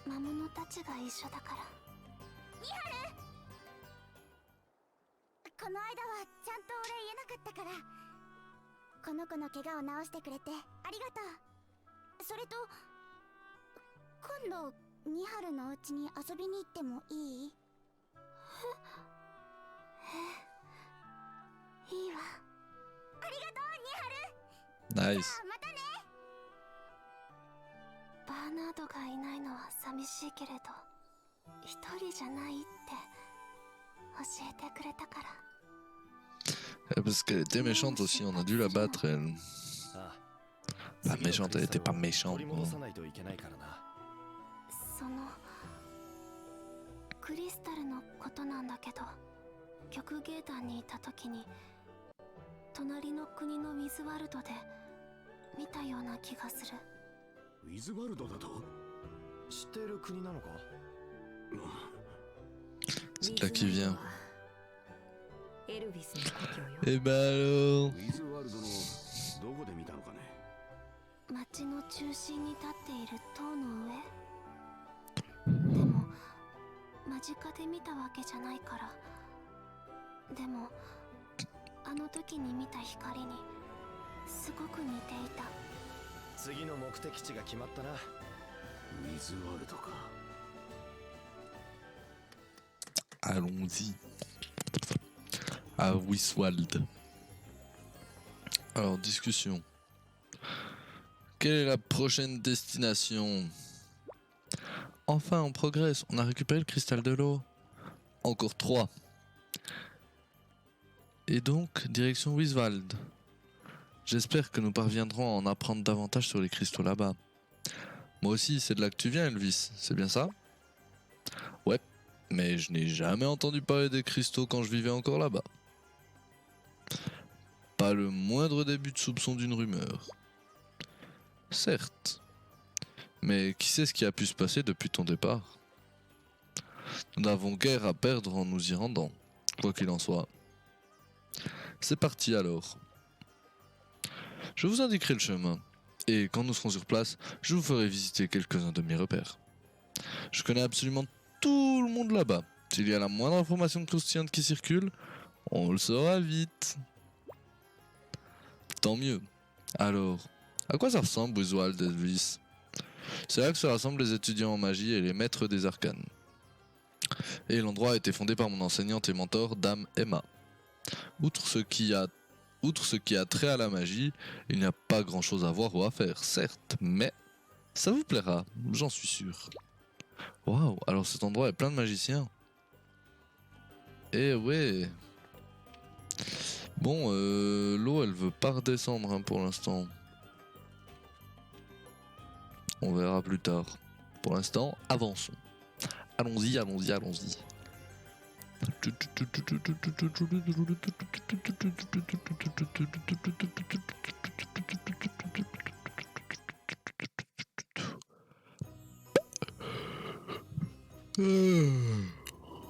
Speaker 4: 魔物たちが一緒だから。ニハル、この間はちゃんとお礼言えなかったから、この子の怪我を治してくれてありがとう。それと今度ニハルのお家に遊びに行ってもいい？いいわ。ありがとうニハル。
Speaker 1: Nice.
Speaker 4: またね。バーナードがいないのは寂しいけれど、一人じゃないって教えてくれたから。
Speaker 1: Parce qu'elle était méchante aussi, on a dû la battre elle. Pas méchante, elle était pas méchante.
Speaker 4: そのクリスタルのことなんだけど、曲芸団にいた時に隣の国のウィズワルドで見たような気がする。
Speaker 3: ウィズワルドだと？
Speaker 7: 知っている国なのか？
Speaker 1: C'est là qui vient.
Speaker 4: エルビスの故郷よ。
Speaker 1: Et bah alors?
Speaker 3: ウィズワルドのどこで見たのかね？
Speaker 4: 町の中心に立っている塔の上。でも間近で見たわけじゃないから。でもあの時に見た光にすごく似ていた。
Speaker 7: 次の目的地が決まったな。
Speaker 2: ウィズワールドか。
Speaker 1: Allons-y. À Wiswald. Alors, discussion. Quelle est la prochaine destination? Enfin, on progresse. On a récupéré le cristal de l'eau. Encore 3. Et donc, direction Wiswald. J'espère que nous parviendrons à en apprendre davantage sur les cristaux là-bas. Moi aussi, c'est de là que tu viens, Elvis. C'est bien ça? Ouais, mais je n'ai jamais entendu parler des cristaux quand je vivais encore là-bas. Pas le moindre début de soupçon d'une rumeur. Certes. Mais qui sait ce qui a pu se passer depuis ton départ? Nous n'avons guère à perdre en nous y rendant, quoi qu'il en soit. C'est parti alors. Je vous indiquerai le chemin, et quand nous serons sur place, je vous ferai visiter quelques-uns de mes repères. Je connais absolument tout le monde là-bas. S'il y a la moindre information croustillante qui circule, on le saura vite. Tant mieux. Alors, à quoi ça ressemble Wiswald, Elvis? C'est là que se rassemblent les étudiants en magie et les maîtres des arcanes. Et l'endroit a été fondé par mon enseignante et mentor, Dame Emma. Outre ce qui a trait à la magie, il n'y a pas grand chose à voir ou à faire, certes, mais ça vous plaira, j'en suis sûr. Waouh, alors cet endroit est plein de magiciens. Eh ouais. Bon, l'eau elle veut pas redescendre hein, pour l'instant. On verra plus tard. Pour l'instant, avançons. Allons-y, allons-y, allons-y.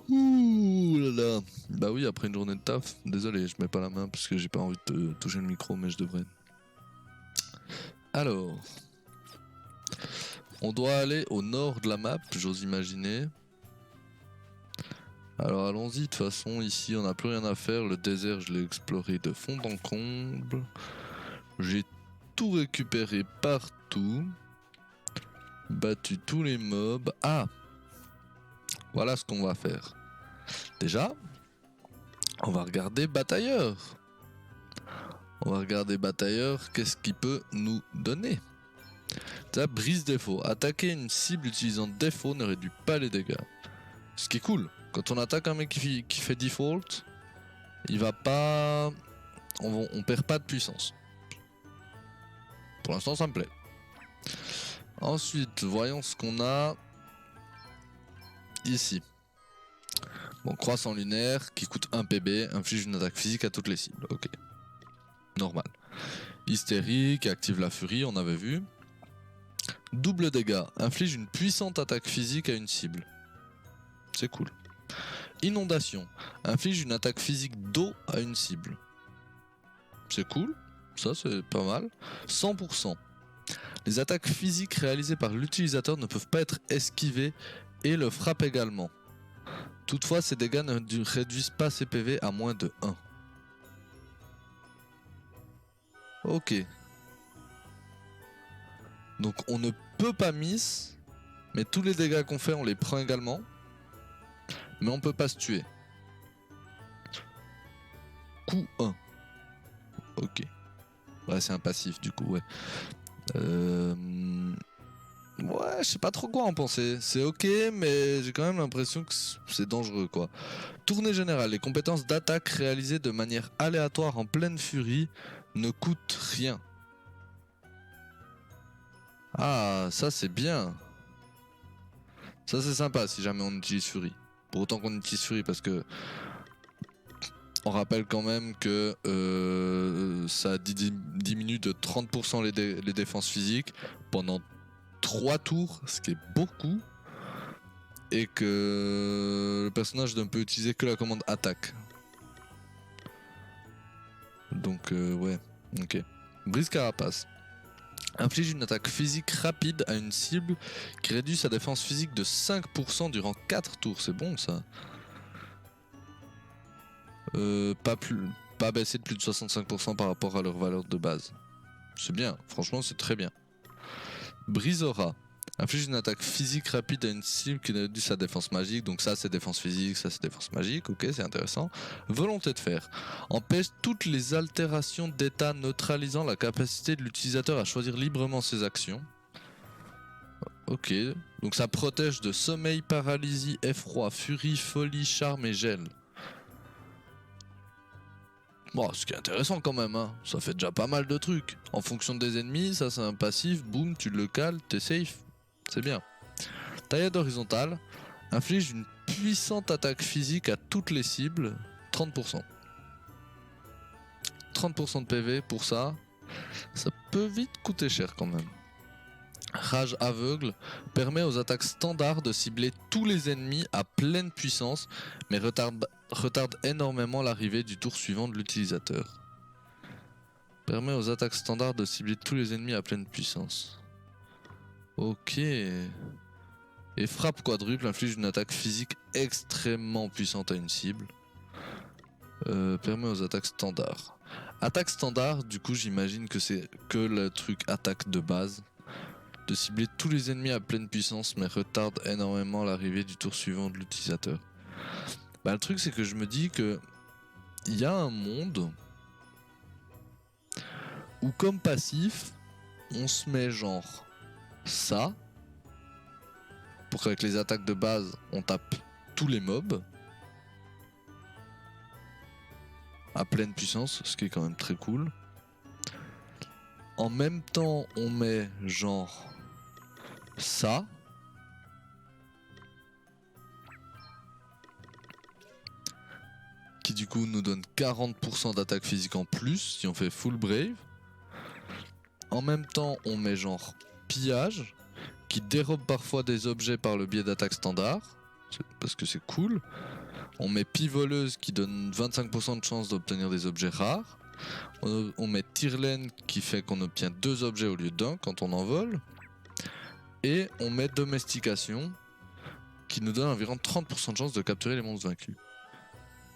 Speaker 1: Ouh là là. Bah oui, après une journée de taf, désolé, je mets pas la main parce que j'ai pas envie de toucher le micro, mais je devrais. Alors, on doit aller au nord de la map, j'ose imaginer. Alors allons-y, de toute façon, ici on n'a plus rien à faire, le désert je l'ai exploré de fond en comble. J'ai tout récupéré partout. Battu tous les mobs. Ah! Voilà ce qu'on va faire. Déjà, on va regarder Batailleur. On va regarder Batailleur, qu'est-ce qu'il peut nous donner? Ça brise défaut. Attaquer une cible utilisant défaut ne réduit pas les dégâts. Ce qui est cool. Quand on attaque un mec qui fait default, il va pas... On perd pas de puissance. Pour l'instant, ça me plaît. Ensuite, voyons ce qu'on a ici. Bon, croissant lunaire qui coûte 1 PB, inflige une attaque physique à toutes les cibles. Ok. Normal. Hystérique, active la furie, on avait vu. Double dégâts, inflige une puissante attaque physique à une cible. C'est cool. Inondation, inflige une attaque physique d'eau à une cible. C'est cool, ça c'est pas mal. 100%. Les attaques physiques réalisées par l'utilisateur ne peuvent pas être esquivées et le frappe également. Toutefois, ces dégâts ne réduisent pas ses PV à moins de 1. Ok. Donc on ne peut pas miss, mais tous les dégâts qu'on fait on les prend également. Mais on peut pas se tuer. Coup 1. Ok. Ouais, c'est un passif du coup, ouais. Ouais, je sais pas trop quoi en penser. C'est ok, mais j'ai quand même l'impression que c'est dangereux, quoi. Tournée générale. Les compétences d'attaque réalisées de manière aléatoire en pleine furie ne coûtent rien. Ah, ça c'est bien. Ça c'est sympa si jamais on utilise furie. Pour autant qu'on utilise furie, parce que on rappelle quand même que ça diminue de 30% les défenses physiques pendant 3 tours, ce qui est beaucoup, et que le personnage ne peut utiliser que la commande attaque. Donc ouais, ok. Brise carapace. Inflige une attaque physique rapide à une cible qui réduit sa défense physique de 5% durant 4 tours, c'est bon ça. Pas pas baisser de plus de 65% par rapport à leur valeur de base. C'est bien, franchement c'est très bien. Brise-aura. Inflige une attaque physique rapide à une cible qui réduit sa défense magique. Donc ça c'est défense physique, ça c'est défense magique. Ok, c'est intéressant. Volonté de fer. Empêche toutes les altérations d'état neutralisant la capacité de l'utilisateur à choisir librement ses actions. Ok, donc ça protège de sommeil, paralysie, effroi, furie, folie, charme et gel. Bon, ce qui est intéressant quand même, hein. Ça fait déjà pas mal de trucs. En fonction des ennemis, ça c'est un passif, boum, tu le cales, t'es safe. C'est bien. Taillade horizontale. Inflige une puissante attaque physique à toutes les cibles, 30%. 30% de PV pour ça, ça peut vite coûter cher quand même. Rage aveugle permet aux attaques standards de cibler tous les ennemis à pleine puissance, mais retarde énormément l'arrivée du tour suivant de l'utilisateur. Permet aux attaques standards de cibler tous les ennemis à pleine puissance. Ok. Et frappe quadruple inflige une attaque physique extrêmement puissante à une cible. Permet aux attaques standards. Attaque standard, du coup j'imagine que c'est que le truc attaque de base. De cibler tous les ennemis à pleine puissance mais retarde énormément l'arrivée du tour suivant de l'utilisateur. Bah le truc c'est que je me dis que il y a un monde où comme passif on se met genre ça pour qu'avec les attaques de base on tape tous les mobs à pleine puissance, ce qui est quand même très cool. En même temps on met genre ça qui du coup nous donne 40% d'attaque physique en plus si on fait full brave. En même temps on met genre pillage qui dérobe parfois des objets par le biais d'attaque standard parce que c'est cool. On met pivoleuse qui donne 25% de chance d'obtenir des objets rares. On met tire-laine qui fait qu'on obtient 2 objets au lieu d'1 quand on en vole. Et on met domestication qui nous donne environ 30% de chance de capturer les monstres vaincus.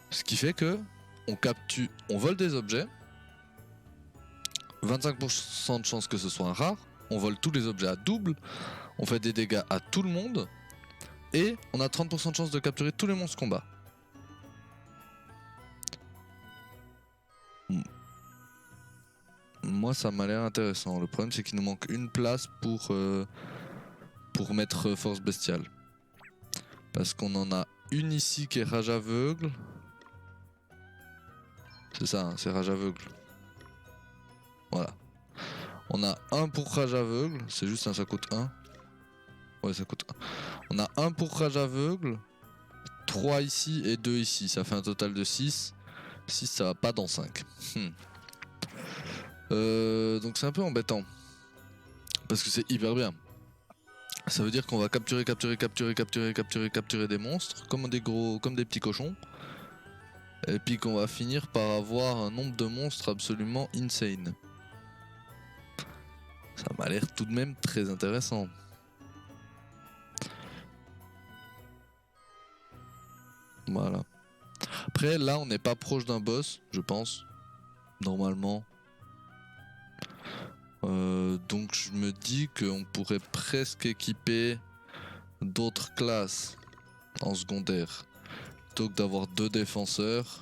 Speaker 1: Ce qui fait que on vole des objets, 25% de chance que ce soit un rare, on vole tous les objets à double, on fait des dégâts à tout le monde, et on a 30% de chance de capturer tous les monstres combat. Moi ça m'a l'air intéressant. Le problème c'est qu'il nous manque une place pour mettre force bestiale. Parce qu'on en a une ici qui est rage aveugle. C'est ça, hein, c'est rage aveugle. Voilà. On a un pour rage aveugle, c'est juste un, ça coûte 1. Ouais, ça coûte 1. On a un pour rage aveugle, 3 ici et 2 ici. Ça fait un total de 6. 6 ça va pas dans 5. Donc c'est un peu embêtant. Parce que c'est hyper bien. Ça veut dire qu'on va capturer des monstres comme des petits cochons. Et puis qu'on va finir par avoir un nombre de monstres absolument insane. Ça m'a l'air tout de même très intéressant. Voilà. Après là on n'est pas proche d'un boss, je pense. Normalement. Donc je me dis qu'on pourrait presque équiper d'autres classes en secondaire plutôt que d'avoir 2 défenseurs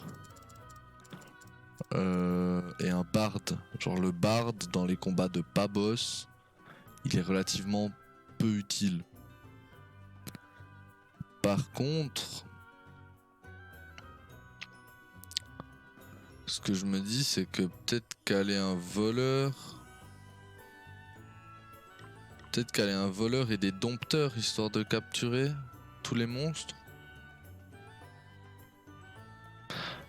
Speaker 1: et un bard. Genre le bard dans les combats de pas boss, il est relativement peu utile. Par contre, ce que je me dis c'est que peut-être caler un voleur. Peut-être qu'elle est un voleur et des dompteurs histoire de capturer tous les monstres.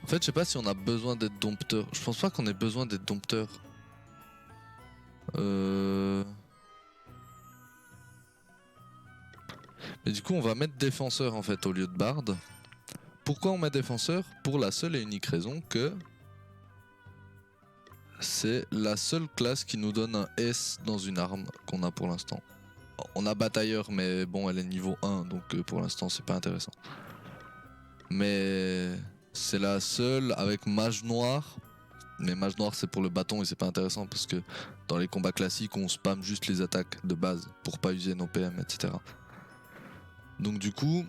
Speaker 1: En fait, je sais pas si on a besoin d'être dompteur. Je pense pas qu'on ait besoin d'être dompteur. Mais du coup, on va mettre défenseur en fait au lieu de barde. Pourquoi on met défenseur? Pour la seule et unique raison que c'est la seule classe qui nous donne un S dans une arme qu'on a pour l'instant. On a batailleur mais bon elle est niveau 1 donc pour l'instant c'est pas intéressant. Mais C'est la seule avec mage noir. Mais mage noir c'est pour le bâton et c'est pas intéressant parce que dans les combats classiques on spam juste les attaques de base pour pas user nos PM, etc. Donc du coup,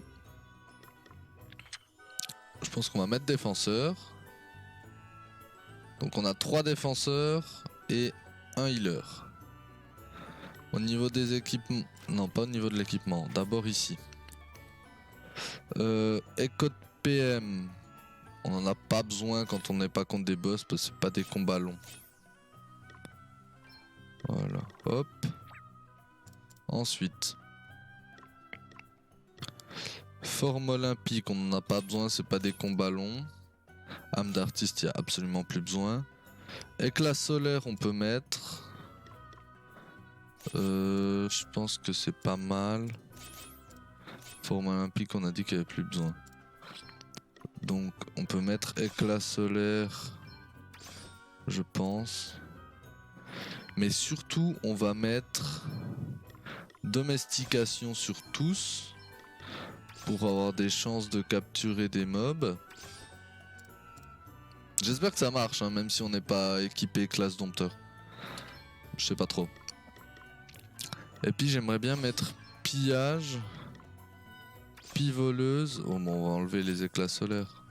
Speaker 1: je pense qu'on va mettre défenseur. Donc on a 3 défenseurs et un healer. Au niveau des équipements... Non, pas au niveau de l'équipement. D'abord ici. Echo de PM. On n'en a pas besoin quand on n'est pas contre des boss parce que c'est pas des combats longs. Voilà. Hop. Ensuite. Forme olympique, on n'en a pas besoin, c'est pas des combats longs. Âme d'artiste, il n'y a absolument plus besoin. Éclat solaire, on peut mettre. Je pense que c'est pas mal. Forme olympique, on a dit qu'il n'y avait plus besoin. Donc on peut mettre éclat solaire, je pense. Mais surtout, on va mettre domestication sur tous pour avoir des chances de capturer des mobs. J'espère que ça marche, hein, même si on n'est pas équipé classe dompteur. Je sais pas trop. Et puis j'aimerais bien mettre pillage, pivoleuse. Oh bon, on va enlever les éclats solaires.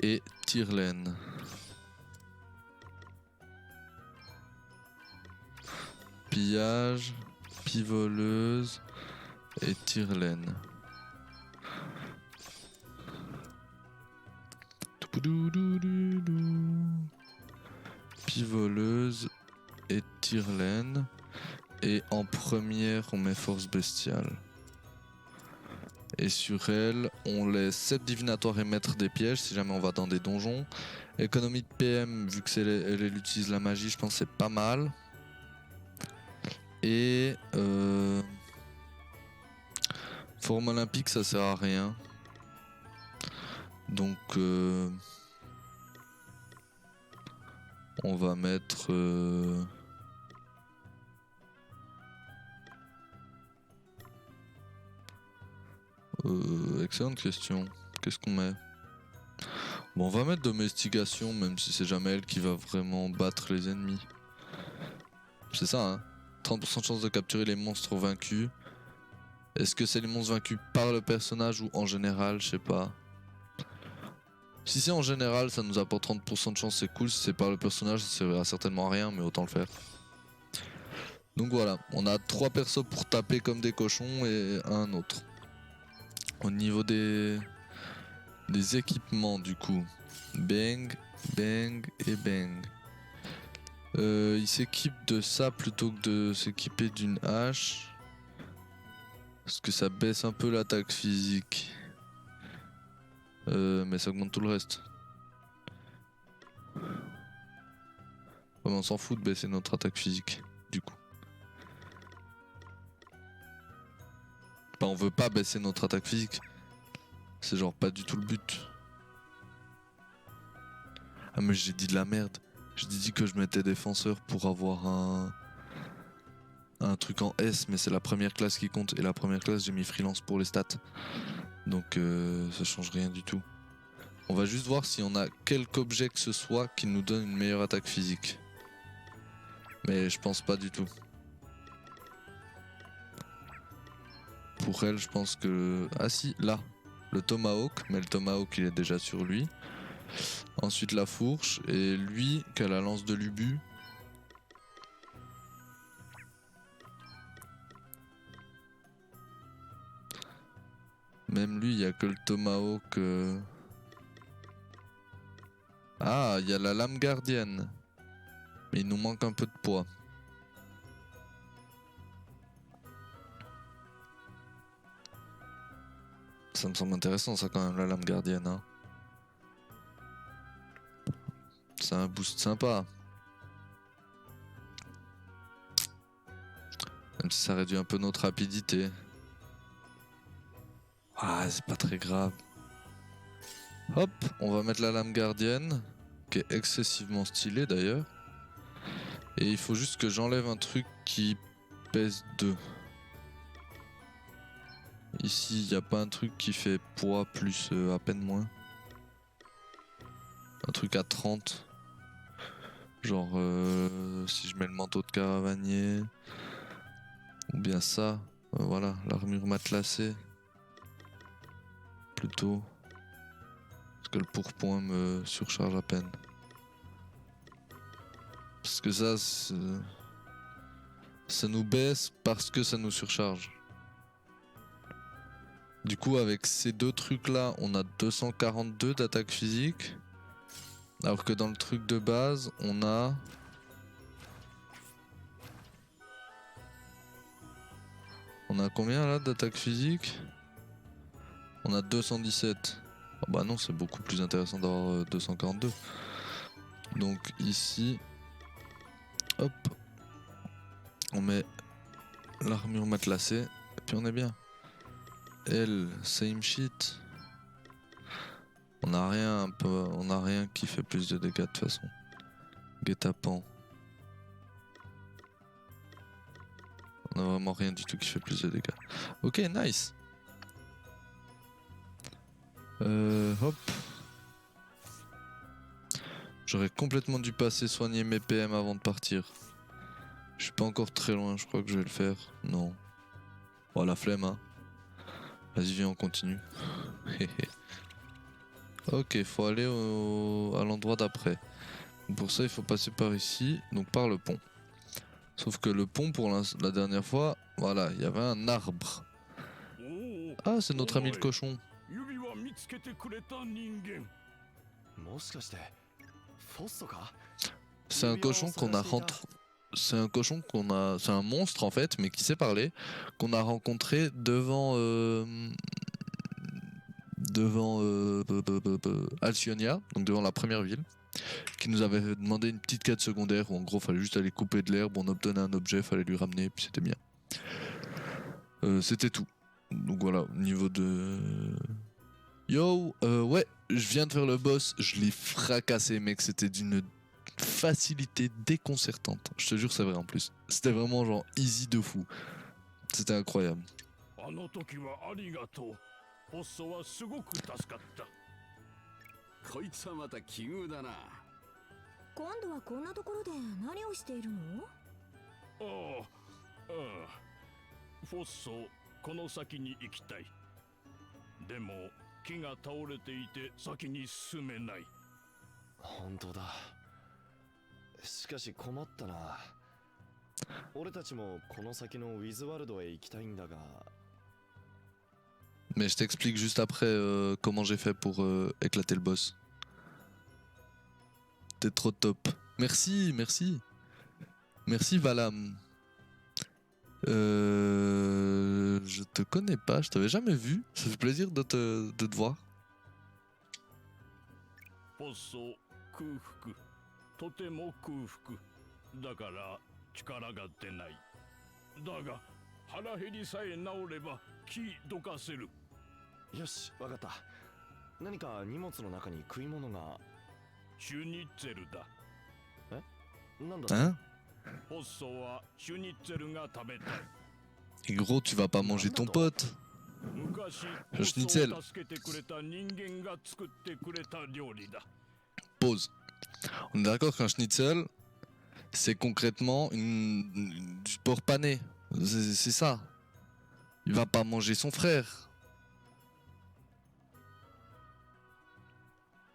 Speaker 1: Et tire-laine. Pillage, pivoleuse et tire-laine. Pivoleuse et tire-laine. Et en première, on met force bestiale. Et sur elle, on laisse cep divinatoire et maître des pièges si jamais on va dans des donjons. Économie de PM, vu que elle utilise la magie, je pense que c'est pas mal. Et forme olympique, ça sert à rien. Donc on va mettre excellente question. Qu'est-ce qu'on met? Bon, on va mettre domestication, même si c'est jamais elle qui va vraiment battre les ennemis. C'est ça, hein. 30% de chance de capturer les monstres vaincus. Est-ce que c'est les monstres vaincus par le personnage ou en général? Je sais pas. Si c'est en général, ça nous apporte 30% de chance, c'est cool. Si c'est par le personnage, ça servira certainement à rien, mais autant le faire. Donc voilà, on a 3 persos pour taper comme des cochons et un autre. Au niveau des équipements, du coup, bang, bang et bang. Il s'équipe de ça plutôt que de s'équiper d'une hache. Parce que ça baisse un peu l'attaque physique. Mais ça augmente tout le reste. Ouais, mais on s'en fout de baisser notre attaque physique, du coup. Bah, on veut pas baisser notre attaque physique. C'est genre pas du tout le but. Ah mais j'ai dit de la merde. J'ai dit que je mettais défenseur pour avoir un truc en S, mais c'est la première classe qui compte. Et la première classe, j'ai mis freelance pour les stats. Donc ça change rien du tout. On va juste voir si on a quelque objet que ce soit qui nous donne une meilleure attaque physique. Mais je pense pas du tout. Pour elle, je pense que... Ah si, là. Le tomahawk, mais le tomahawk il est déjà sur lui. Ensuite la fourche, et lui qui a la lance de l'ubu. Même lui, il n'y a que le tomahawk. Ah, il y a la lame gardienne. Mais il nous manque un peu de poids. Ça me semble intéressant ça quand même, la lame gardienne. Hein. C'est un boost sympa. Même si ça réduit un peu notre rapidité. Ah, c'est pas très grave. Hop, on va mettre la lame gardienne, qui est excessivement stylée d'ailleurs. Et il faut juste que j'enlève un truc qui pèse 2. Ici, il n'y a pas un truc qui fait poids plus à peine moins. Un truc à 30. Genre, si je mets le manteau de caravanier. Ou bien ça. Voilà, l'armure matelassée. Plutôt. Parce que le pourpoint me surcharge à peine. Parce que ça, ça nous baisse parce que ça nous surcharge. Du coup, avec ces deux trucs-là, on a 242 d'attaque physique. Alors que dans le truc de base, on a... On a combien là d'attaque physique? On a 217. Oh bah non, c'est beaucoup plus intéressant d'avoir 242. Donc ici... Hop. On met l'armure matelassée. Et puis on est bien. Elle, same shit. On a rien on a rien qui fait plus de dégâts de toute façon. Guet-apens. On a vraiment rien du tout qui fait plus de dégâts. Ok, nice. Hop. J'aurais complètement dû passer soigner mes PM avant de partir. Je suis pas encore très loin, je crois que je vais le faire. Non. Oh la flemme hein. Vas-y viens on continue. Ok, faut aller à l'endroit d'après. Pour ça il faut passer par ici, donc par le pont. Sauf que le pont pour la dernière fois, voilà, il y avait un arbre. Ah c'est notre ami le cochon.
Speaker 3: 指輪見つけてくれた人間。
Speaker 7: もしかしてフォッソか？
Speaker 1: C'est un cochon qu'on a rentré. C'est un cochon qu'on a. C'est un monstre en fait, mais qui sait parler, qu'on a rencontré devant Alcyonia, donc devant la première ville, qui nous avait demandé une petite quête secondaire où en gros fallait juste aller couper de l'herbe, on obtenait un objet, fallait lui ramener, puis c'était bien. C'était tout. Donc voilà, au niveau de... Yo, ouais, je viens de faire le boss, je l'ai fracassé mec, c'était d'une facilité déconcertante. Je te jure c'est vrai en plus. C'était vraiment genre easy de fou. C'était incroyable.
Speaker 3: あの時はありがとう。フォッソはすごく助かった。
Speaker 2: こいつはまた奇遇だな。
Speaker 8: 今度はこんなところで何をしているの？
Speaker 3: ああ、フォッソ、この先に行きたい。でも木が倒れていて先に進めない。
Speaker 7: 本当だ。しかし困ったな。俺たちもこの先のウィズワールドへ行きたいんだが。
Speaker 1: Mais je t'explique juste après comment j'ai fait pour éclater le boss. T'es trop top. Merci, merci. Merci Valam. Je te connais pas, je t'avais jamais vu. Ça fait plaisir de te voir.
Speaker 3: フォッソ、空腹。とても空腹。だから力が出ない。だが腹減りさえ治れば気どかせる。
Speaker 7: よし、わかった。何か荷物の中に食い物が。
Speaker 3: シュニッツェルだ。
Speaker 7: え？なんだ？
Speaker 1: Hein?
Speaker 3: フォッソはシュニッツェルが食べたい。
Speaker 1: Et gros, tu vas pas manger ton pote.
Speaker 3: 昔、
Speaker 1: Le schnitzel.
Speaker 3: フォッソを助けてくれた人間が作ってくれた料理だ。
Speaker 1: Pause. On est d'accord qu'un schnitzel, c'est concrètement du porc pané. C'est ça. Il va pas manger son frère.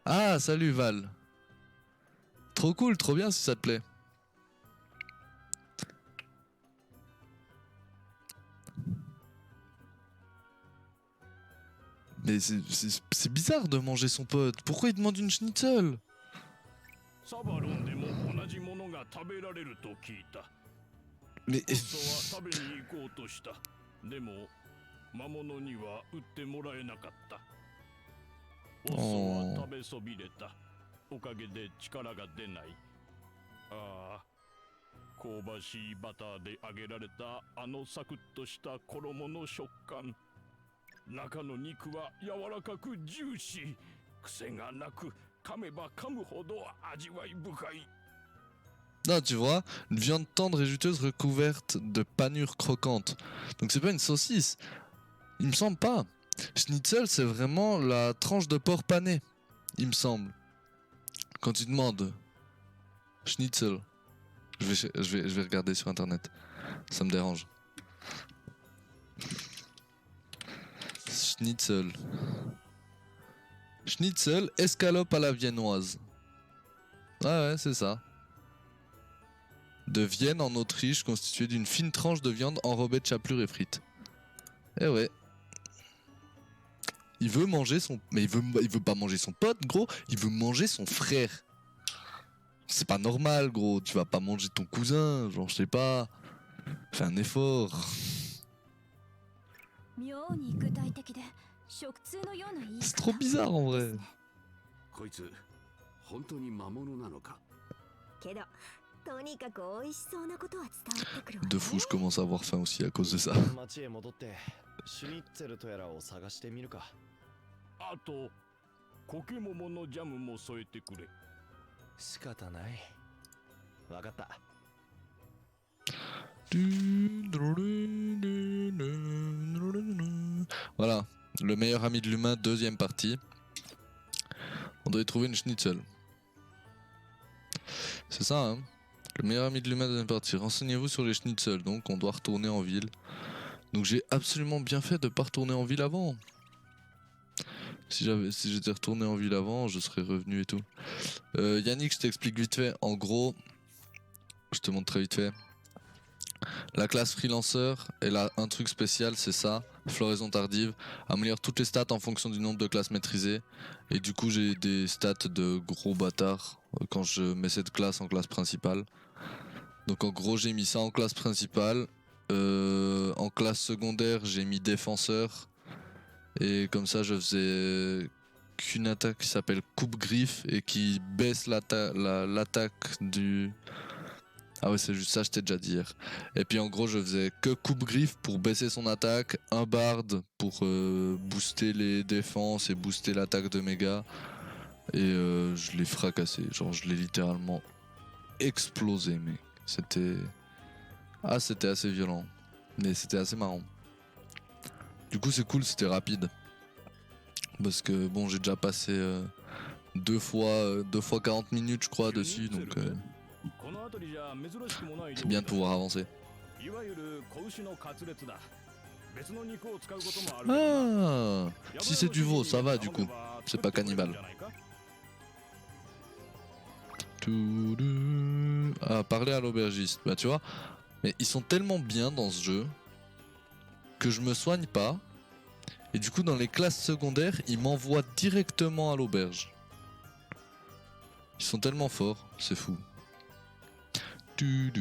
Speaker 1: Ah, salut Val. Trop cool, trop bien si ça te plaît. Mais c'est bizarre de manger son pote. Pourquoi il demande une schnitzel?
Speaker 3: サバロンでも同じものが食べられると聞いた。
Speaker 1: Mais
Speaker 3: フォッソは食べに行こうとした。でも魔物には売ってもらえなかった。フォッソは食べそびれた。おかげで力が出ない。ああ、香ばしいバターで揚げられたあのサクッとした衣の食感。中の肉は柔らかくジューシー。癖がなく噛めば噛むほど味わい深い。
Speaker 1: non, tu vois, une viande tendre et juteuse recouverte de panure croquante. Donc c'est pas une saucisse. Il me semble pas. Schnitzel, c'est vraiment la tranche de porc pané, il me semble. Quand tu demandes Schnitzel, je vais regarder sur internet. Ça me dérange. Schnitzel. Schnitzel, escalope à la viennoise. Ouais, c'est ça. De Vienne en Autriche, constituée d'une fine tranche de viande enrobée de chapelure et frites. Eh ouais. Il veut manger son... Mais il veut pas manger son pote, gros. Il veut manger son frère. C'est pas normal, gros. Tu vas pas manger ton cousin. Genre, je sais pas. Fais un effort.
Speaker 8: 妙に具体的で食通のような言い
Speaker 1: C'est
Speaker 8: 方
Speaker 1: trop bizarre en vrai.
Speaker 2: こいつ本当に魔物なのか。
Speaker 8: けどとにかく美味しそうなことは伝わってくるわね
Speaker 1: De fou, je commence à avoir faim aussi à cause de ça.
Speaker 7: 町へ戻ってシュニッツェルとやらを探してみるか。
Speaker 3: あとコケモモのジャムも添えてくれ。
Speaker 7: 仕方ない。わかった。
Speaker 1: Voilà, le meilleur ami de l'humain, deuxième partie. On doit y trouver une schnitzel. C'est ça, hein. Le meilleur ami de l'humain, deuxième partie. Renseignez-vous sur les schnitzels, donc on doit retourner en ville. Donc j'ai absolument bien fait de pas retourner en ville avant. Si j'étais retourné en ville avant, je serais revenu et tout. Yannick, je t'explique vite fait. En gros, je te montre très vite fait. La classe freelancer, elle a un truc spécial, c'est ça, floraison tardive, améliore toutes les stats en fonction du nombre de classes maîtrisées. Et du coup j'ai des stats de gros bâtards quand je mets cette classe en classe principale. Donc en gros j'ai mis ça en classe principale. En classe secondaire j'ai mis défenseur. Et comme ça je faisais qu'une attaque qui s'appelle coupe-griffe et qui baisse l'attaque du... Ah ouais, c'est juste ça, je t'ai déjà dit hier. Et puis en gros, je faisais que coupe-griffe pour baisser son attaque, un bard pour booster les défenses et booster l'attaque de méga. Et je l'ai fracassé, genre je l'ai littéralement explosé, mec. C'était... Ah, c'était assez violent, mais c'était assez marrant. Du coup, c'est cool, c'était rapide. Parce que bon, j'ai déjà passé deux fois 40 minutes, je crois, dessus, donc... C'est bien de pouvoir avancer. Ah, si c'est du veau, ça va du coup. C'est pas cannibale. Ah, parler à l'aubergiste. Bah tu vois, mais ils sont tellement bien dans ce jeu que je me soigne pas. Et du coup, dans les classes secondaires, ils m'envoient directement à l'auberge. Ils sont tellement forts, c'est fou. Et,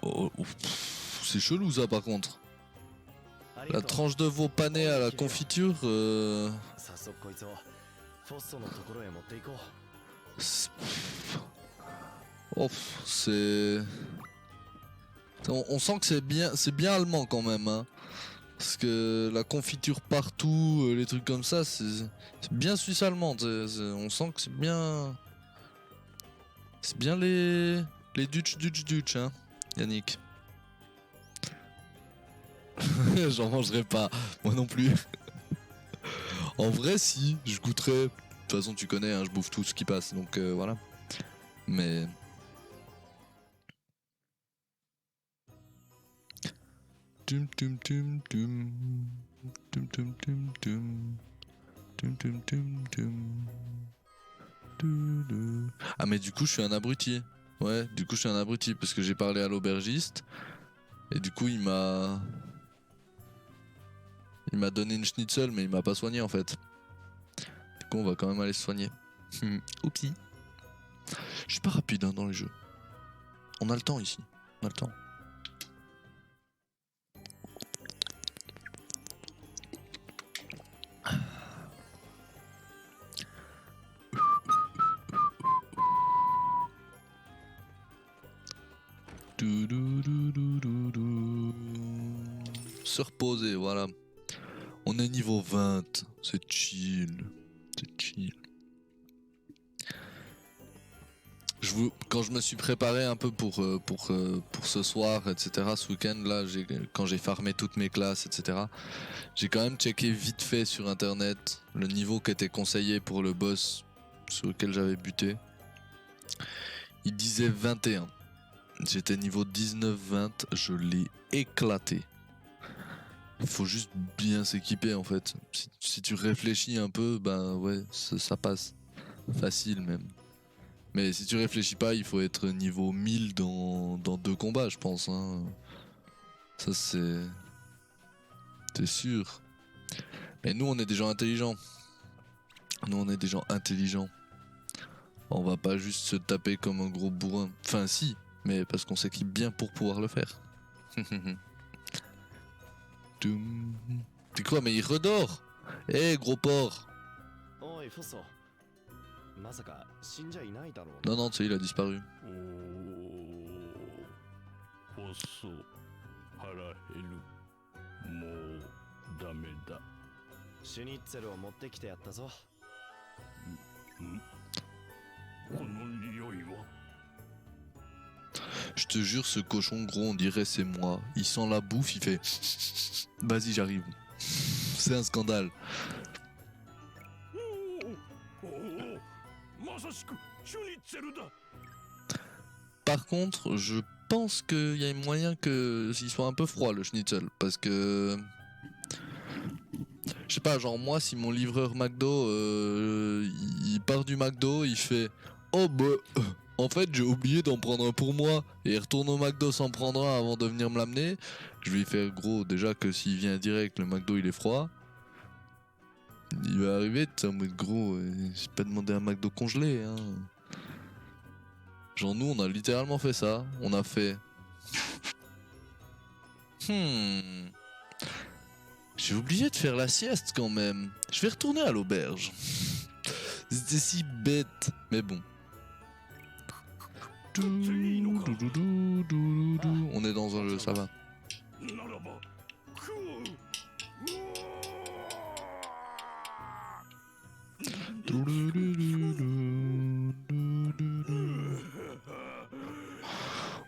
Speaker 1: oh, c'est chelou ça par contre. La tranche de veau pané à la confiture. Oh, c'est... On sent que c'est bien allemand quand même, hein. Parce que la confiture partout, les trucs comme ça, c'est bien suisse-allemande. On sent que c'est bien les Dutch, hein, Yannick. J'en mangerai pas, moi non plus. En vrai, si, je goûterai. De toute façon, tu connais, hein, je bouffe tout ce qui passe, donc voilà. Mais... Ah mais du coup je suis un abruti. Ouais, du coup je suis un abruti parce que j'ai parlé à l'aubergiste et du coup il m'a donné une schnitzel mais il m'a pas soigné en fait. Du coup on va quand même aller se soigner. Oupsie. Je suis pas rapide hein, dans les jeux. On a le temps ici. On a le temps. se reposer, voilà. On est niveau 20, c'est chill. C'est chill. Quand je me suis préparé un peu pour ce soir, etc., ce week-end, là, quand j'ai farmé toutes mes classes, etc., j'ai quand même checké vite fait sur internet le niveau qui était conseillé pour le boss sur lequel j'avais buté. Il disait 21. J'étais niveau 19-20, je l'ai éclaté. Il faut juste bien s'équiper en fait. Si tu réfléchis un peu, ben ouais, ça passe. Facile même. Mais si tu réfléchis pas, il faut être niveau 1000 dans 2 combats, je pense. Hein. Ça, c'est sûr. Mais nous, on est des gens intelligents. On va pas juste se taper comme un gros bourrin. Enfin, si, mais parce qu'on s'équipe bien pour pouvoir le faire. Tu crois, mais il redort. Eh, gros porc.
Speaker 7: おいフォッソまさか死んじゃいないだろう
Speaker 1: Non, non, tu sais, il a disparu.
Speaker 3: おおそう腹減るもうダメだ
Speaker 7: シュニッツェルを持ってきてやったぞ
Speaker 3: この匂いは
Speaker 1: Je te jure, ce cochon gros, on dirait c'est moi. Il sent la bouffe, il fait vas-y, j'arrive. C'est un scandale.
Speaker 3: おおまさしくシュニッツェルだ
Speaker 1: Par contre, je pense qu'il y a moyen qu'il soit un peu froid le schnitzel. Parce que. Je sais pas, genre moi, si mon livreur McDo il part du McDo, il fait oh bah. En fait, j'ai oublié d'en prendre un pour moi et il retourne au McDo sans prendre un avant de venir me l'amener. Je vais lui faire gros, déjà que s'il vient direct, le McDo il est froid. Il va arriver, tu sais, en mode gros, j'ai pas demandé un McDo congelé. Hein. Genre, nous, on a littéralement fait ça. On a fait. J'ai oublié de faire la sieste quand même. Je vais retourner à l'auberge. C'était si bête, mais bon. On est dans un jeu, ça va.
Speaker 3: ならば食う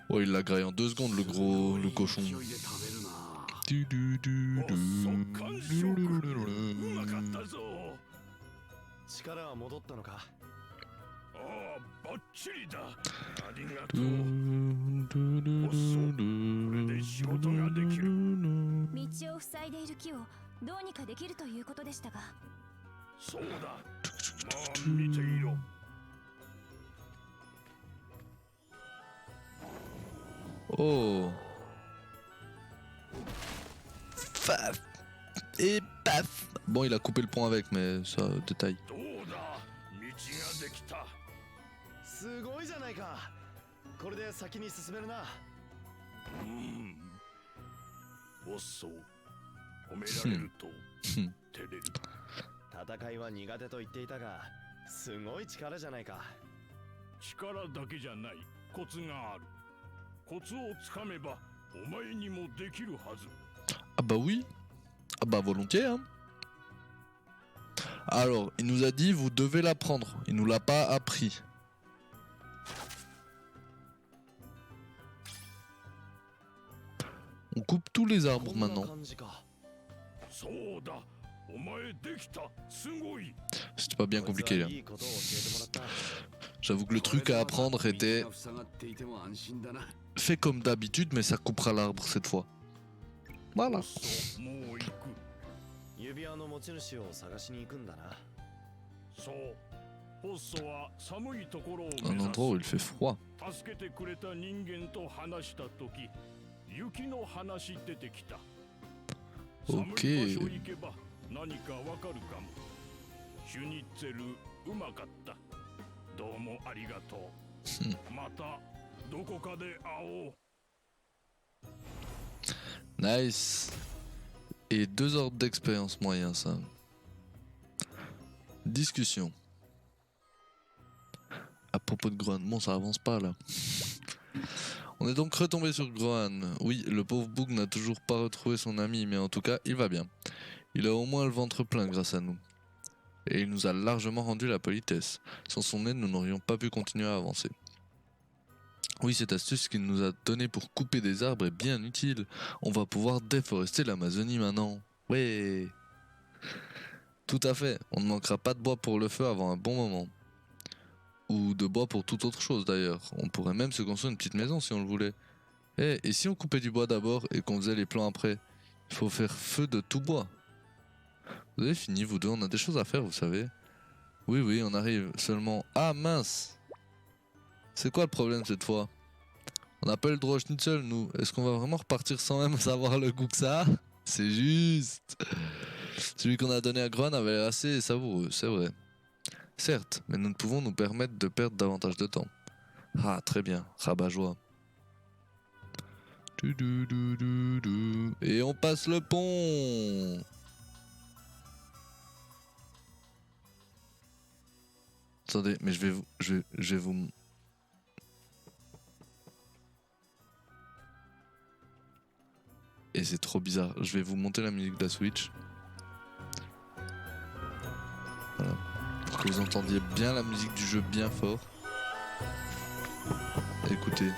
Speaker 1: Oh, il l'a graillé en 2 secondes, le cochon.
Speaker 7: 力は戻ったのか
Speaker 3: ああバッチリだありがとうおっそこれで仕事ができる
Speaker 8: 道を塞いでいる木をどうにかできるということでしたが
Speaker 3: そうだまあ見ていろ
Speaker 1: Oh. Faf. Et paf. Bon, il a coupé le pont avec, mais ça, détail.
Speaker 3: どうだ道ができた
Speaker 7: すごいじゃないかこれで先に進めるな
Speaker 3: おっそう褒められると照れる
Speaker 7: 戦いは苦手と言っていたがすごい力じゃないか
Speaker 3: 力だけじゃないコツがあるコツをつかめばお前にもできるはず
Speaker 1: Ah bah oui. Ah bah volontiers, hein. Alors, il nous a dit, vous devez l'apprendre. Il nous l'a pas appris. On coupe tous les arbres
Speaker 7: こんな
Speaker 1: maintenant.
Speaker 7: 感じか
Speaker 3: そうだお前できたすごい
Speaker 1: C'était pas bien
Speaker 7: こいつ
Speaker 1: compliqué
Speaker 7: は
Speaker 1: là.
Speaker 7: いいことを教えてもらった
Speaker 1: J'avoue que le truc à apprendre était
Speaker 2: 道が塞がっていても安心だな
Speaker 1: fait comme d'habitude, mais ça coupera l'arbre cette fois. Voilà.
Speaker 3: そうもう行く
Speaker 7: 指輪の持ち主を探しに行くんだな
Speaker 3: そうポッソは寒いところを
Speaker 1: Un
Speaker 3: 目
Speaker 1: endroit où
Speaker 3: 指
Speaker 1: il fait froid.
Speaker 3: す助けてくれた人間と話した時雪の話出てきた
Speaker 1: Ok.
Speaker 3: 寒い場所行けば何かわかるかもシュニッツェルうまかったどうもありがとうまたどこかで会おう
Speaker 1: Nice. Et 2 ordres d'expérience moyen, ça. Discussion. À propos de Groen. Bon, ça avance pas là. On est donc retombé sur Grohan. Oui, le pauvre Boog n'a toujours pas retrouvé son ami, mais en tout cas, il va bien. Il a au moins le ventre plein grâce à nous. Et il nous a largement rendu la politesse. Sans son aide, nous n'aurions pas pu continuer à avancer. Oui, cette astuce qu'il nous a donnée pour couper des arbres est bien utile. On va pouvoir déforester l'Amazonie maintenant. Ouais. Tout à fait. On ne manquera pas de bois pour le feu avant un bon moment. Ou de bois pour toute autre chose d'ailleurs. On pourrait même se construire une petite maison si on le voulait. Et si on coupait du bois d'abord et qu'on faisait les plans après? Il faut faire feu de tout bois. Vous avez fini vous deux, on a des choses à faire vous savez. Oui, on arrive. Seulement... Ah mince! C'est quoi le problème cette fois? On n'a pas le droit au schnitzel nous. Est-ce qu'on va vraiment repartir sans même savoir le goût que ça a? C'est juste. Celui qu'on a donné à Grohan avait l'air assez savoureux, c'est vrai. Certes, mais nous ne pouvons nous permettre de perdre davantage de temps. Ah, très bien, rabat-joie. Et on passe le pont. Attendez, mais je vais vous... Et c'est trop bizarre. Je vais vous monter la musique de la Switch. Voilà. Pour que vous entendiez bien la musique du jeu bien fort. Écoutez.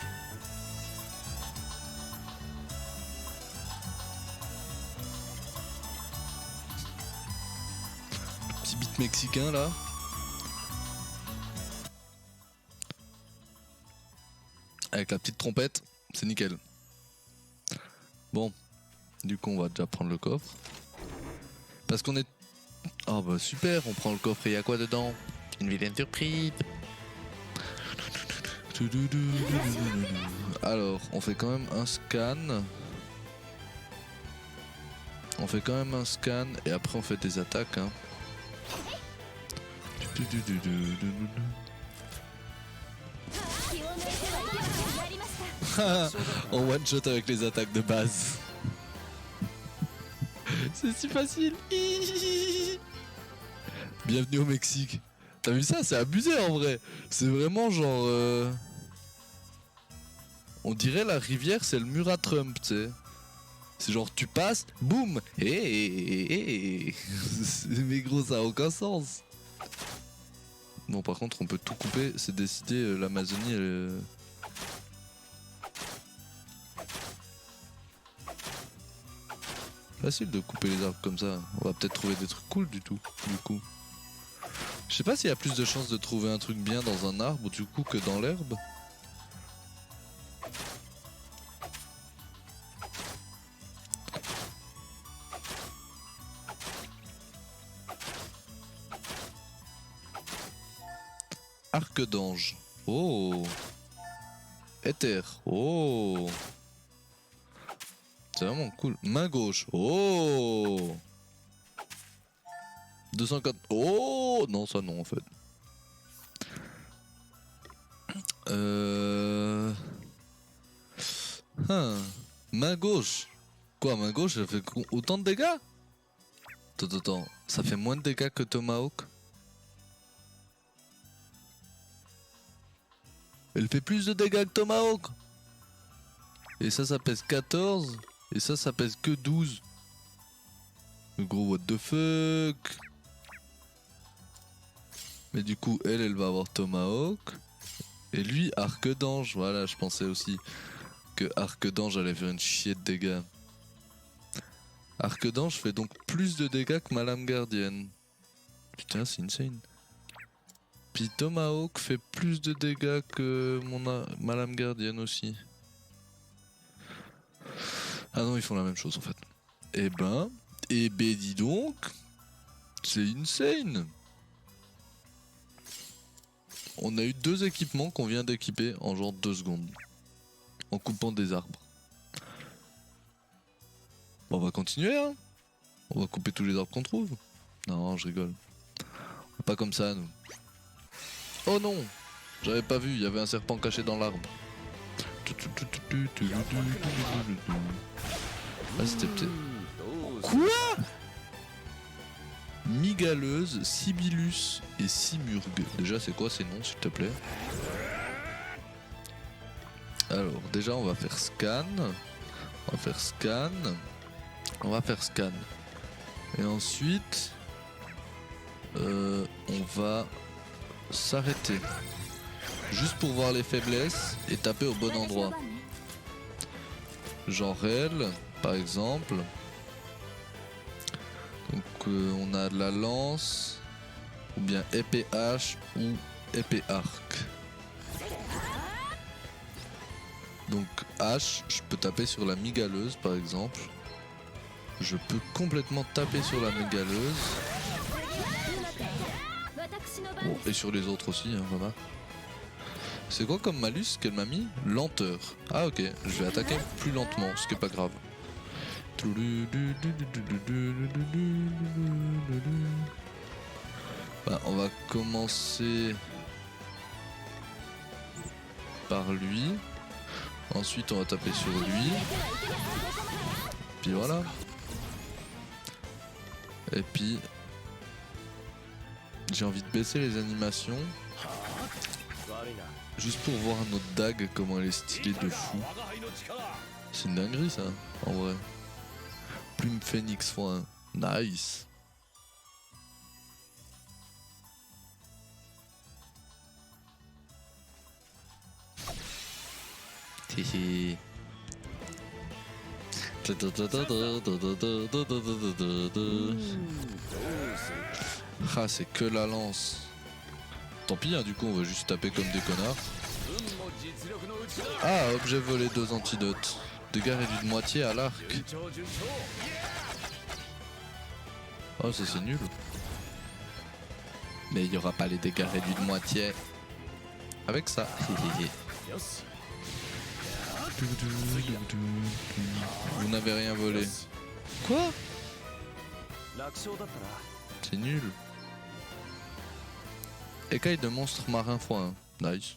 Speaker 1: Petit beat mexicain là. Avec la petite trompette, c'est nickel. Bon, du coup on va déjà prendre le coffre. Parce qu'on est... Oh bah super, on prend le coffre et y a quoi dedans? Une vilaine surprise. Alors, on fait quand même un scan. Et après on fait des attaques. Hein. On one shot avec les attaques de base. C'est si facile. Bienvenue au Mexique. T'as vu ça? C'est abusé en vrai. C'est vraiment genre... On dirait la rivière c'est le mur à Trump, tu sais. C'est genre tu passes, boum. Mais gros ça a aucun sens. Bon par contre on peut tout couper. C'est décidé, l'Amazonie elle... Facile de couper les arbres comme ça. On va peut-être trouver des trucs cool du coup. Je sais pas s'il y a plus de chances de trouver un truc bien dans un arbre du coup que dans l'herbe. Arc d'ange. Oh. Éther. Oh. C'est vraiment cool. Main gauche. Oh. 204. Oh. Non, ça non en fait. Main gauche. Quoi, main gauche, elle fait autant de dégâts? Attends. Ça fait moins de dégâts que Tomahawk? Elle fait plus de dégâts que Tomahawk. Et ça pèse 14. Et ça pèse que 12. Le gros what the fuck. Mais du coup, elle va avoir Tomahawk. Et lui, Arc d'ange. Voilà, je pensais aussi que Arc d'ange allait faire une chier de dégâts. Arc d'ange fait donc plus de dégâts que ma lame gardienne. Putain, c'est insane. Puis Tomahawk fait plus de dégâts que ma lame gardienne aussi. Ah non, ils font la même chose en fait. Eh ben dis donc, c'est insane. On a eu 2 équipements qu'on vient d'équiper en genre 2 secondes. En coupant des arbres. Bon, on va continuer hein. On va couper tous les arbres qu'on trouve. Non, je rigole. Pas comme ça nous. Oh non, j'avais pas vu, il y avait un serpent caché dans l'arbre. Ah, c'était peut-être... Quoi? Migaleuse, Sibilus et Simurgue. Déjà, c'est quoi ces noms, s'il te plaît? Alors déjà on va faire scan. On va faire scan. On va faire scan. Et ensuite on va s'arrêter. Juste pour voir les faiblesses et taper au bon endroit. Genre elle, par exemple. Donc on a de la lance, ou bien épée hache, ou épée arc. Donc hache, je peux taper sur la migaleuse par exemple. Je peux complètement taper sur la migaleuse. Bon, et sur les autres aussi, hein, voilà. C'est quoi comme malus qu'elle m'a mis? Lenteur. Ah ok, je vais attaquer plus lentement, ce qui est pas grave. Bah, on va commencer par lui. Ensuite on va taper sur lui. Puis voilà. Et puis j'ai envie de baisser les animations. Juste pour voir notre dague, comment elle est stylée de fou. C'est une dinguerie ça, en vrai. Plume phoenix x1. Nice. Hihi. Ah, c'est que la lance. Tant pis, hein, du coup, on va juste taper comme des connards. Ah, objet volé, 2 antidotes. Dégâts réduits de moitié à l'arc. Oh, ça c'est nul. Mais il n'y aura pas les dégâts réduits de moitié avec ça. Vous n'avez rien volé. Quoi? C'est nul. Écaille de monstre marin x1. Nice.